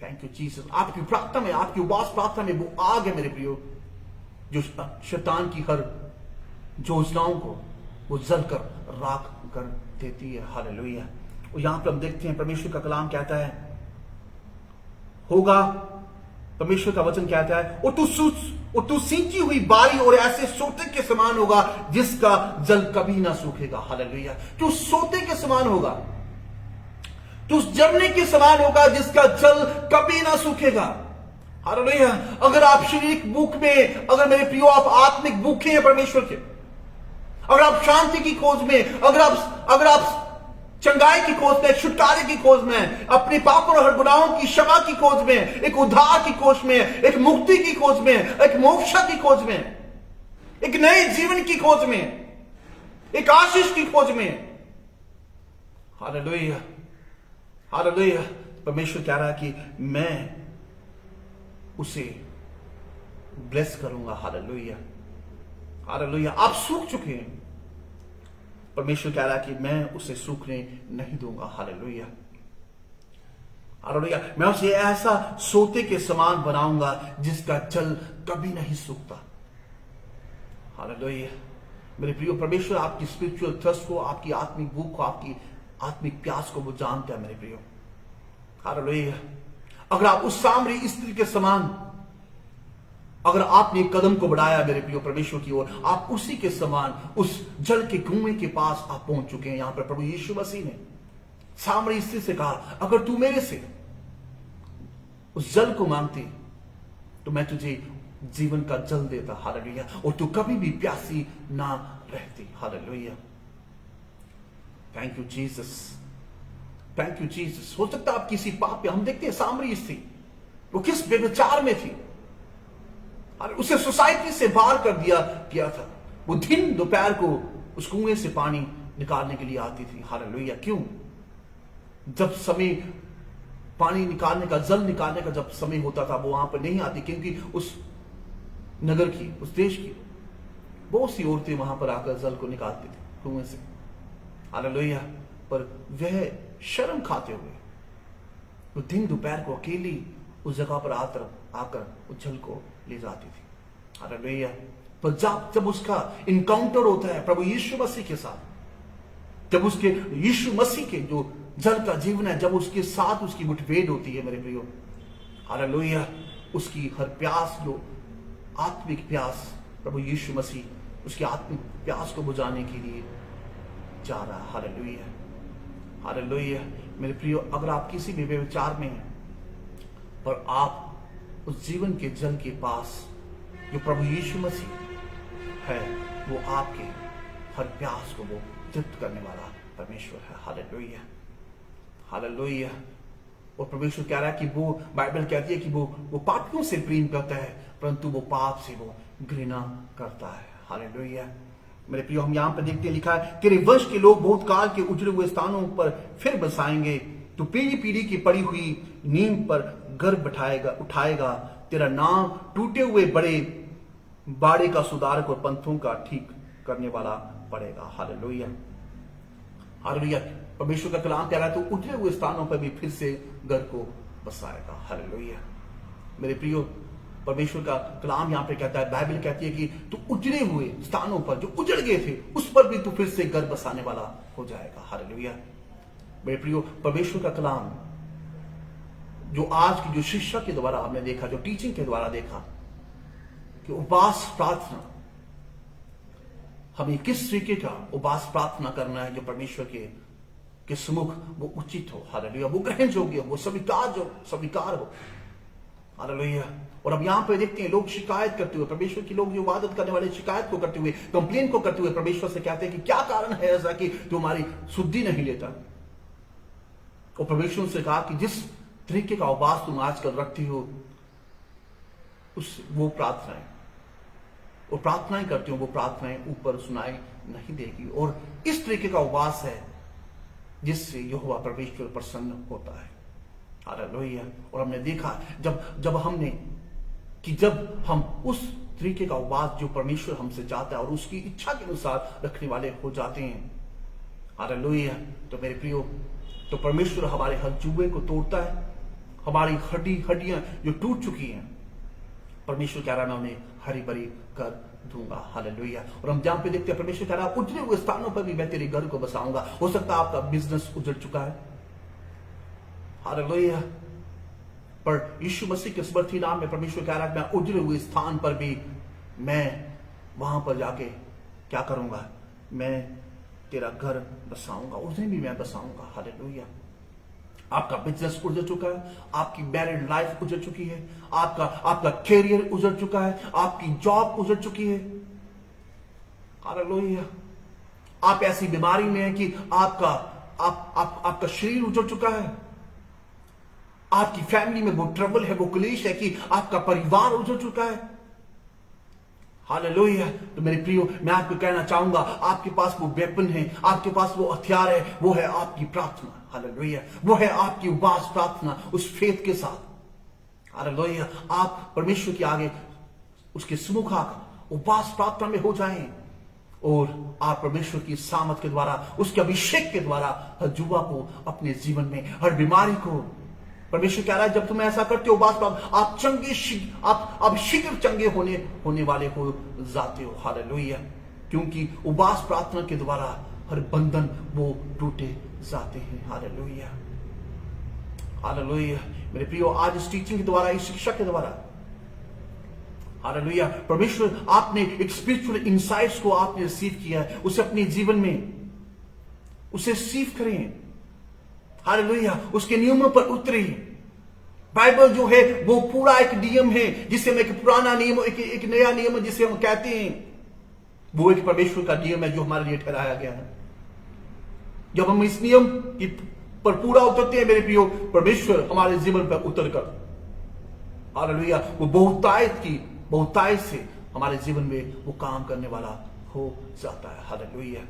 Thank you Jesus. आपकी प्रार्थना में, आपकी उपवास प्रार्थना में वो आग है मेरे प्रियो, जो शैतान की हर योजनाओं को वो जलकर राख कर देती है। हालेलुया। और यहां पर हम देखते हैं परमेश्वर का कलाम कहता है, होगा, परमेश्वर का वचन कहता है, और तू सींची हुई बारी और ऐसे सोते के समान होगा जिसका जल कभी ना सूखेगा। हालेलुया। तू सोते के समान होगा, तू जमने के समान होगा जिसका जल कभी ना सूखेगा। हालेलुया। अगर आप शारीरिक भूख में, अगर मेरे प्रियो आप आत्मिक भूखे हैं परमेश्वर के, अगर आप शांति की खोज में, अगर आप चंगाई की खोज में, छुटकारे की खोज में, अपने पापों और हर गुनाहों की क्षमा की खोज में, एक उद्धार की खोज में, एक मुक्ति की खोज में, एक मोक्ष की खोज में, एक नए जीवन की खोज में, एक आशीष की खोज में, हालेलुया, हालेलुया, परमेश्वर कह रहा है कि मैं उसे ब्लेस करूंगा। Hallelujah, hallelujah. आप सूख चुके हैं, परमेश्वर कह रहा है कि मैं उसे सूखने नहीं दूंगा। Hallelujah, hallelujah. मैं उसे ऐसा सोते के समान बनाऊंगा जिसका जल कभी नहीं सूखता। हालेलुया। मेरे प्रिय परमेश्वर आपकी स्पिरिचुअल थर्स्ट को, आपकी आत्मिक भूख को, आपकी आत्मिक प्यास को वो जानता है मेरे प्रियो। हालेलुया। अगर आप उस सामरी स्त्री के समान, अगर आपने कदम को बढ़ाया मेरे प्रियो परमेश्वर की ओर, आप उसी के समान उस जल के कुएं के पास आप पहुंच चुके हैं। यहां पर प्रभु यीशु मसीह ने सामरी स्त्री से कहा, अगर तू मेरे से उस जल को मांगती तो मैं तुझे जीवन का जल देता। हालेलुया। और तू कभी भी प्यासी ना रहती। Hallelujah. Thank you Jesus, thank you Jesus. हो सकता है आप किसी पाप पे, हम देखते हैं सामरी स्त्री वो किस व्यभिचार में थी, और उसे सोसाइटी से बाहर कर दिया गया था। वो दिन दोपहर को उस कुएं से पानी निकालने के लिए आती थी। हालेलुया। क्यों? जब समय पानी निकालने का, जल निकालने का जब समय होता था, वो वहां पर नहीं आती, क्योंकि उस नगर की, उस देश की बहुत सी औरतें वहां पर आकर जल को निकालती थी कुएं से। हालेलुया। पर वह शर्म खाते हुए वो दिन दोपहर को अकेली उस जगह पर आकर उस जल को ले जाती थी। हालेलुया। पर जब उसका इनकाउंटर होता है प्रभु यीशु मसीह के साथ, जब उसके यीशु मसीह के जो जल का जीवन है, जब उसके साथ उसकी मुठभेड़ होती है मेरे प्रियो, हालेलुया, उसकी हर प्यास, जो आत्मिक प्यास, प्रभु यीशु मसीह उसकी आत्मिक प्यास को बुझाने के लिए जा रहा है। Hallelujah, hallelujah. मेरे प्रियो, अगर आप किसी भी व्यभिचार में हैं और आप उस जीवन के जल के पास जो प्रभु यीशु मसीह है, वो आपके हर प्यास को वो तृप्त करने वाला परमेश्वर है। Hallelujah, hallelujah. और परमेश्वर कह रहा है कि वो, बाइबल कहती है कि वो पापियों से प्रेम करता है, परंतु वो पाप से वो घृणा करता है। हालेलुया। मेरे प्रियो, हम यहां पर देखते हैं, लिखा है, तेरे वंश के लोग बहुत काल के उजड़े हुए स्थानों पर फिर बसाएंगे, तो पीढ़ी पीढ़ी की पड़ी हुई नींव पर गर्भ उठाएगा। तेरा नाम टूटे हुए बड़े बाड़े का सुधारक और पंथों का ठीक करने वाला पड़ेगा। Hallelujah, hallelujah. परमेश्वर का कलाम कह रहा है, तो उजड़े हुए स्थानों पर भी फिर से घर को बसाएगा। हालेलुया। मेरे प्रियो, परमेश्वर का कलाम यहां पे कहता है, बाइबल कहती है कि तू उजड़े हुए स्थानों पर, जो उजड़ गए थे, उस पर भी तू फिर से घर बसाने वाला हो जाएगा। हालेलुया। मेरे प्रियो, परमेश्वर का कलाम जो आज की जो शिक्षा के द्वारा हमने देखा, जो टीचिंग के द्वारा देखा कि उपवास प्रार्थना, हमें किस तरीके का उपवास प्रार्थना करना है जो परमेश्वर के सम्मुख वो उचित हो। हालेलुया, वो ग्रहण योग्य हो, वो स्वीकार हो। हालेलुया। और अब यहां पे देखते हैं लोग शिकायत करते हुए, परमेश्वर के लोग जो इबादत करने वाले शिकायत को करते हुए, कंप्लेन को करते हुए परमेश्वर से कहते हैं कि क्या कारण है ऐसा कि तुम्हारी शुद्धि नहीं लेता। और परमेश्वर से कहा कि जिस तरीके का उपवास तुम आजकल रखती हो, वो प्रार्थनाएं करती हो, वो प्रार्थनाएं ऊपर सुनाई नहीं देगी। और इस तरीके का उपवास है जिससे यहोवा परमेश्वर प्रसन्न होता है। हालेलुया। और हमने देखा जब हम उस तरीके का उपवास जो परमेश्वर हमसे चाहता है और उसकी इच्छा के अनुसार रखने वाले हो जाते हैं, हालेलुया, तो मेरे प्रियो, तो परमेश्वर हमारे हर जुए को तोड़ता है। हमारी हड्डियां जो टूट चुकी हैं, परमेश्वर कह रहा है मैं उन्हें हरी भरी कर दूंगा। हालेलुया। और हम जहां पे देखते हैं परमेश्वर कह रहा है उजड़े हुए स्थानों पर भी मैं तेरे घर को बसाऊंगा। हो सकता है आपका बिजनेस उजड़ चुका है, हालेलुया, पर यीशु मसीह के समर्थी नाम में परमेश्वर कह रहा है मैं उजड़े हुए स्थान पर भी मैं वहां पर जाके क्या करूंगा, मैं तेरा घर बसाऊंगा, उसे भी मैं बसाऊंगा। हालेलुया। आपका बिजनेस उजड़ चुका है, आपकी मैरिड लाइफ उजड़ चुकी है, आपका कैरियर उजड़ चुका है, आपकी जॉब उजड़ चुकी है। हालेलुया। आप ऐसी बीमारी में हैं कि आपका शरीर उजड़ चुका है, आपकी फैमिली में वो ट्रबल है, वो क्लेश है कि आपका परिवार उजड़ चुका है। हालेलुया। तो मेरे प्रियो, मैं आपको कहना चाहूंगा आपके पास वो वेपन है, आपके पास वो हथियार है, वो है आपकी प्रार्थना। हालेलुया। वो है आपकी उपवास प्रार्थना उस फेथ के साथ। हालेलुया। आप परमेश्वर के आगे उसके सम्मुख आकर उपवास प्रार्थना में हो जाएं और आप परमेश्वर की सामर्थ के द्वारा, उसके अभिषेक के द्वारा हर जुआ को अपने जीवन में, हर बीमारी को, परमेश्वर कह रहा है जब तुम ऐसा करते हो आप शीघ्र चंगे होने वाले हो जाते हो। हालेलुया। क्योंकि उपवास प्रार्थना के द्वारा हर बंधन वो टूटे जाते हैं। हालेलुया। हालेलुया। मेरे प्रियो, आज इस टीचिंग के द्वारा, इस शिक्षा के द्वारा, हालेलुया, परमेश्वर आपने एक स्पिरिचुअल इंसाइट्स को आपने रिसीव किया है, उसे अपने जीवन में उसे रिसीव करें। हालेलुया। उसके नियमों पर उतरे। बाइबल जो है वो पूरा एक नियम है, जिसे हम एक पुराना नियम, एक नया नियम जिसे हम कहते हैं, वो एक परमेश्वर का नियम है जो हमारे लिए ठहराया गया है। जब हम इस नियम पर पूरा उतरते हैं मेरे प्रियो, परमेश्वर हमारे जीवन पर उतर कर, हालेलुया, वो बहुतायत से हमारे जीवन में वो काम करने वाला हो जाता है। Hallelujah.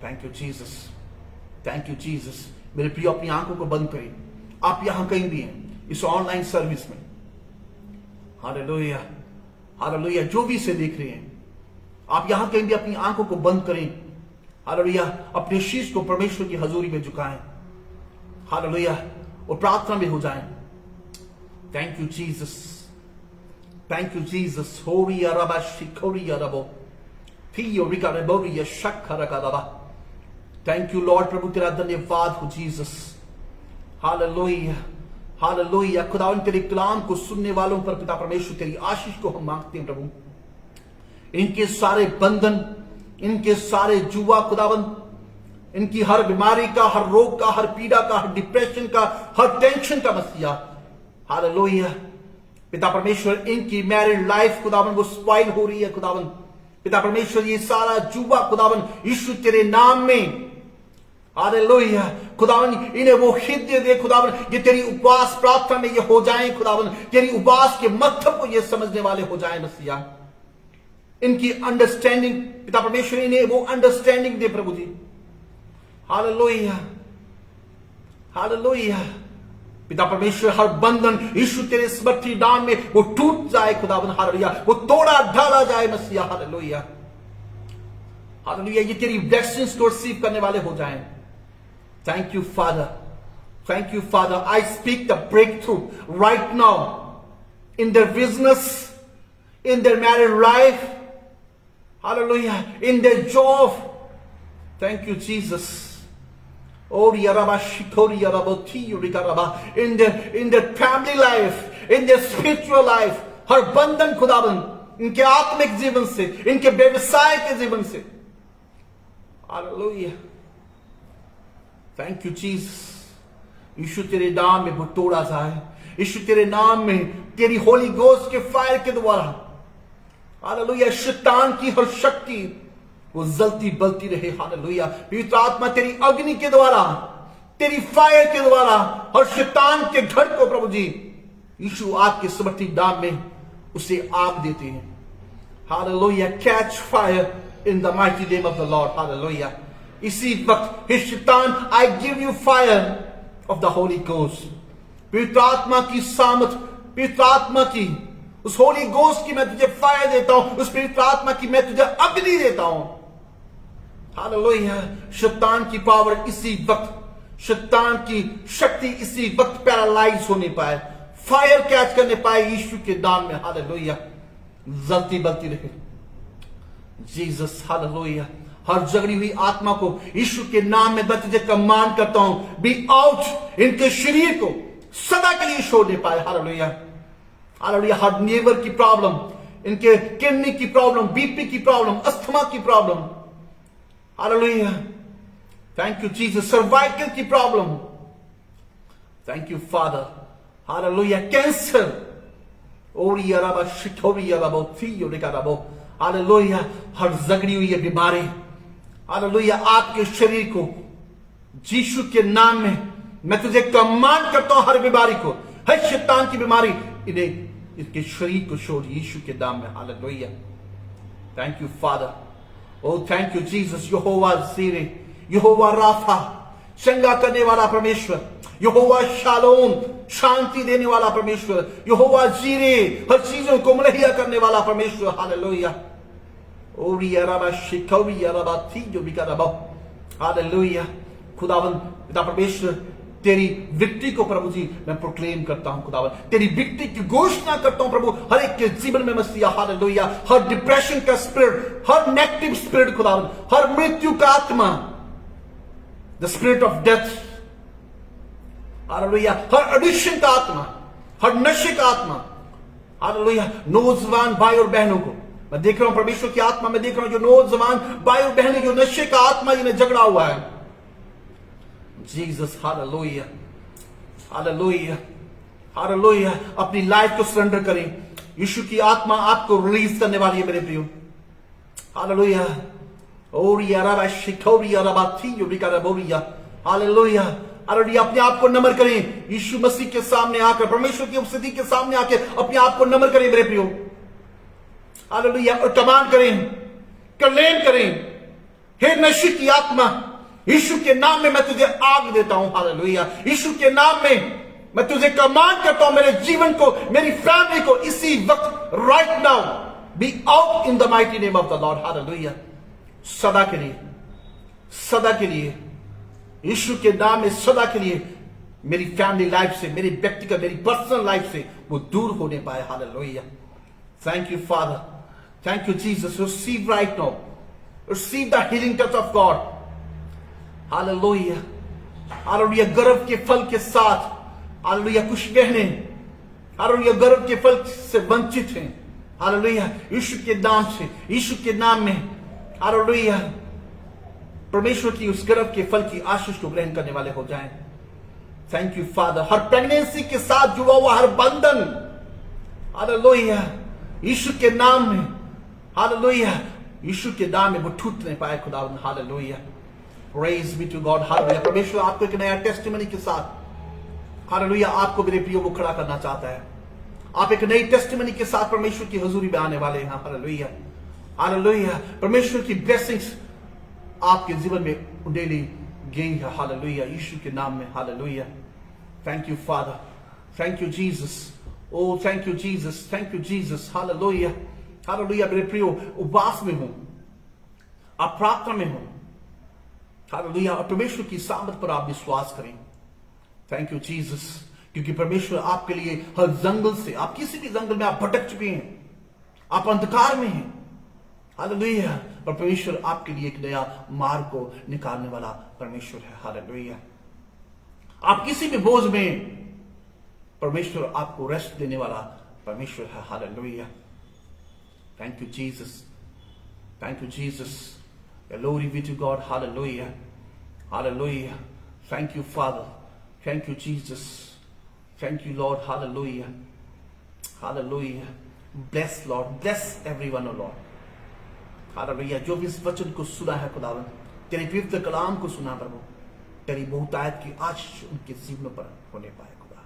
Thank you Jesus, thank you Jesus. मेरे प्रियो, अपनी आंखों को बंद करें। आप यहां कहीं भी हैं इस ऑनलाइन सर्विस में, हालेलुया, हालेलुया, जो भी इसे देख रहे हैं, आप यहां कहीं भी अपनी आंखों को बंद करें। हालेलुया। अपने शीश को परमेश्वर की हजूरी में झुकाएं। हालेलुया। और प्रार्थना में हो जाएं। Thank you Jesus, thank you Jesus. होरिया रबा शिकोरिया रबो फियो Rica रेबोरिया शक्खा रका rava. Thank you Lord, प्रभु तेरा धन्यवाद हो जीसस। Hallelujah, hallelujah. खुदावन तेरे कलाम को सुनने वालों पर पिता परमेश्वर तेरी आशीष को हम मांगते हैं प्रभु। इनके सारे बंधन, इनके सारे जुआ खुदावन, इनकी हर बीमारी का, हर रोग का, हर पीड़ा का, हर डिप्रेशन का, हर टेंशन का मसीहा, हालेलुया, पिता परमेश्वर, इनकी मैरिड लाइफ खुदावन वो स्पॉइल हो रही है खुदावन। पिता परमेश्वर, ये सारा जुआ खुदावन यीशु तेरे नाम में, हालेलुया, खुदावन इन्हें वो हृदय दे खुदावन, ये तेरी उपवास प्रार्थना में ये हो जाएं खुदावन, तेरी उपवास के मतलब को ये समझने वाले हो जाएं मसीहा। इनकी अंडरस्टैंडिंग पिता परमेश्वर, इन्हें वो अंडरस्टैंडिंग दे प्रभु जी। Hallelujah, hallelujah. पिता परमेश्वर, हर बंधन यीशु तेरे समर्थी नाम में वो टूट जाए खुदावन। हालेलुया। वो तोड़ा ढाला जाए मसीहा। Hallelujah, hallelujah. ये तेरी ब्लेसिंग्स को रिसीव करने वाले हो जाएं। Thank you, Father. Thank you, Father. I speak the breakthrough right now in their business, in their married life. Hallelujah. In their job. Thank you, Jesus. Oh, yaraba shikori yaraba ti yurikaraba. In their family life, in their spiritual life. हर बंधन खुदाबंद इनके आत्मिक जीवन से, इनके व्यवसाय के जीवन से। Hallelujah. Thank you Jesus. यीशु तेरे नाम में वो तोड़ा जाए। यीशु तेरे नाम में तेरी होली गोस्ट के फायर के द्वारा, हालेलुया, शैतान की हर शक्ति वो जलती बलती रहे। हालेलुया। पवित्र आत्मा तेरी अग्नि के द्वारा, तेरी फायर के द्वारा हर शैतान के घर को प्रभु जी यीशु आपके समर्थी नाम में उसे आग देते हैं। Hallelujah. Catch fire in the mighty name of the Lord. Hallelujah. इसी वक्त हे शैतान, I give you fire of the Holi ghost. पवित्र आत्मा की सामर्थ, पवित्र आत्मा की उस होली गोस्ट की मैं तुझे फायर देता हूं, उस पवित्र आत्मा की मैं तुझे अग्नि देता हूं। हालेलुया। शैतान की पावर इसी वक्त, शैतान की शक्ति इसी वक्त पैरालाइज होने पाए, फायर कैच करने पाए यीशु के नाम में। हालेलुया। जलती बलती रहे जीसस। हालेलुया। हर जगड़ी हुई आत्मा को यीशु के नाम में मैं तुझे कमांड करता हूं, बी आउट। इनके शरीर को सदा के लिए छोड़ने पाए। हालेलुया। हालेलुया। हर लीवर की प्रॉब्लम, इनके किडनी की प्रॉब्लम, बीपी की प्रॉब्लम, अस्थमा की problem, hallelujah, thank you Jesus, cervical की problem, thank you father, hallelujah, cancer, ओरिया रबा शिठोरिया रबो थियो निकाराबो, हालेलुया, हर जगड़ी हुई है बीमारी, हालेलुया, आपके शरीर को यीशु के नाम में मैं तुझे कमांड करता हूं, हर बीमारी को, हर शैतान की बीमारी इन्हें इसके शरीर को छोड़ यीशु के नाम में। हालेलुया, थैंक यू फादर, ओ थैंक यू जीसस, यहोवा जीरे, यहोवा राफा, चंगा करने वाला परमेश्वर, यहोवा शालोम, शांति देने वाला परमेश्वर, यहोवा जीरे, हर चीजों को मुहैया करने वाला परमेश्वर। हालेलुया, ओरिया रबा शिखोरिया रबा थी जो भी कर रबा, हालेलुया, खुदावंद पिता परमेश्वर, तेरी विक्ट्री को प्रभु जी मैं प्रोक्लेम करता हूं खुदावन, तेरी विक्ट्री की घोषणा करता हूं प्रभु हर एक के जीवन में मसीहा। हालेलुया, हर डिप्रेशन का स्पिरिट, हर नेगेटिव स्पिरिट खुदावन, हर मृत्यु का आत्मा, the spirit of death, hallelujah, her addiction का आत्मा, हर नशे का आत्मा, हालेलुया, नौजवान भाई और बहनों को मैं देख रहा हूं परमेश्वर की आत्मा में देख रहा हूं, जो नौजवान भाई और बहनें जो नशे का आत्मा जिन्हें झगड़ा हुआ है, जीसस, हालेलुया, हालेलुया, हालेलुया, अपनी लाइफ को सरेंडर करें, यीशु की आत्मा आपको रिलीज करने वाली है मेरे प्रियो। हालेलुया, ओरिया रबा शिखोरिया रबा थी जो भी कर बोरिया, हालेलुया, हालेलुया, अपने आप को नम्र करें यीशु मसीह के सामने आकर, परमेश्वर की उपस्थिति के सामने आकर अपने आप को नम्र करें मेरे प्रियो। हालेलुया, और कमांड करें, क्लेम करें, हे नशे की आत्मा, यीशु के नाम में मैं तुझे आग देता हूं। हालेलुया, यीशु के नाम में मैं तुझे कमांड करता हूं, मेरे जीवन को, मेरी फैमिली को इसी वक्त, right now, be out in the mighty name of the Lord. Hallelujah, सदा के लिए, सदा के लिए, यीशु के नाम में सदा के लिए मेरी फैमिली लाइफ से, मेरी व्यक्तिगत, मेरी पर्सनल लाइफ से वो दूर होने पाए। Hallelujah, thank you Father, thank you Jesus, receive right now, receive the healing touch of God. Hallelujah, hallelujah, गर्भ के फल के साथ, हालेलुया, कुछ बहनें, हालेलुया, गर्भ के फल से वंचित हैं, हालेलुया, यीशु के नाम से, यीशु के नाम में, हालेलुया, परमेश्वर की उस गर्भ के फल की आशीष को ग्रहण करने वाले हो जाएं। Thank you father, her pregnancy के साथ जुड़ा हुआ हर बंधन, हालेलुया, यीशु के नाम में, हालेलुया, यीशु के नाम में वो टूट नहीं पाए खुदावंद। Hallelujah, praise be to God. Hallelujah, परमेश्वर आपको एक नया टेस्टिमनी के साथ, हालेलुया, आपको मेरे प्रियो वो खड़ा करना चाहता है। आप एक नई टेस्टिमनी के साथ परमेश्वर की हुजूरी में आने वाले हैं। हालेलुया, हालेलुया, परमेश्वर की ब्लेसिंग्स आपके जीवन में डेली गई है। हालेलुया, यीशु के नाम में। Hallelujah, thank you Father, thank you Jesus, oh thank you Jesus, thank you Jesus. Hallelujah, hallelujah, मेरे प्रियो उपवास में हूं, आप प्रार्थना में हो, हालेलुया, और परमेश्वर की सामर्थ पर आप विश्वास करें। थैंक यू जीसस, क्योंकि परमेश्वर आपके लिए हर जंगल से, आप किसी भी जंगल में आप भटक चुके हैं, आप अंधकार में हैं, हालेलुया, पर परमेश्वर आपके लिए एक नया मार्ग को निकालने वाला परमेश्वर है। हालेलुया, आप किसी भी बोझ में, परमेश्वर आपको रेस्ट देने वाला परमेश्वर है। Hallelujah, thank you Jesus, thank you Jesus, glory be to God. Hallelujah, hallelujah, thank you Father, thank you Jesus, thank you Lord. Hallelujah, hallelujah, bless Lord, bless everyone, oh Lord. Hallelujah, जो भी इस वचन को सुना है खुदावंद, तेरे पवित्र कलाम को सुना प्रभु, तेरी बहुतायत की आशीष उनके जीवन पर होने पाए खुदा,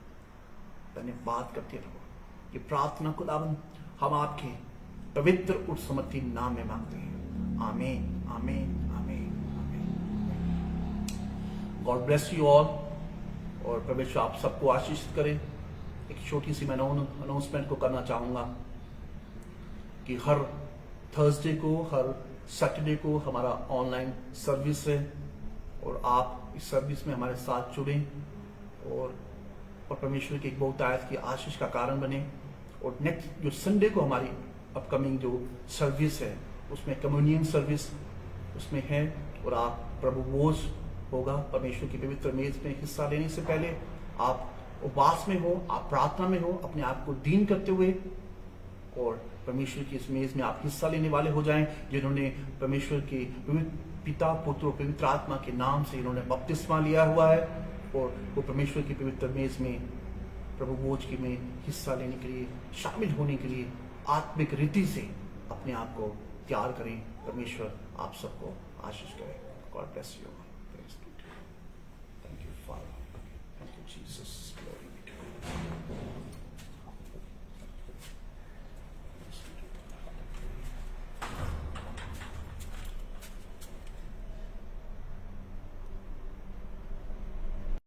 धन्यवाद करते रहो। ये प्रार्थना खुदावंद हम आपके पवित्र और समर्थी नाम में मांगते हैं। आमीन, आमीन, आमीन, आमीन। God bless you all. और परमेश्वर आप सबको आशीषित करें। एक छोटी सी मैं अनाउंसमेंट को करना चाहूँगा कि हर थर्सडे को, हर सैटरडे को हमारा ऑनलाइन सर्विस है और आप इस सर्विस में हमारे साथ जुड़ें और परमेश्वर की एक बहुतायत की आशीष का कारण बने। और नेक्स्ट जो संडे को हमारी अपकमिंग जो सर्विस है उसमें कम्युनियन सर्विस उसमें है और आप प्रभु भोज होगा। परमेश्वर की पवित्र मेज में हिस्सा लेने से पहले आप उपवास में हो, आप प्रार्थना में हो, अपने आप को दीन करते हुए और परमेश्वर की इस मेज में आप हिस्सा लेने वाले हो जाएं, जिन्होंने परमेश्वर के पिता, पुत्र और पवित्र आत्मा के नाम से इन्होंने बपतिस्मा लिया हुआ है और वो परमेश्वर की पवित्र मेज में प्रभु भोज की में हिस्सा लेने के लिए, शामिल होने के लिए आत्मिक रीति से अपने आप को तैयार करें। परमेश्वर आप सबको आशीष करे। God bless you. Thank you Father, thank you Jesus, glory be to God.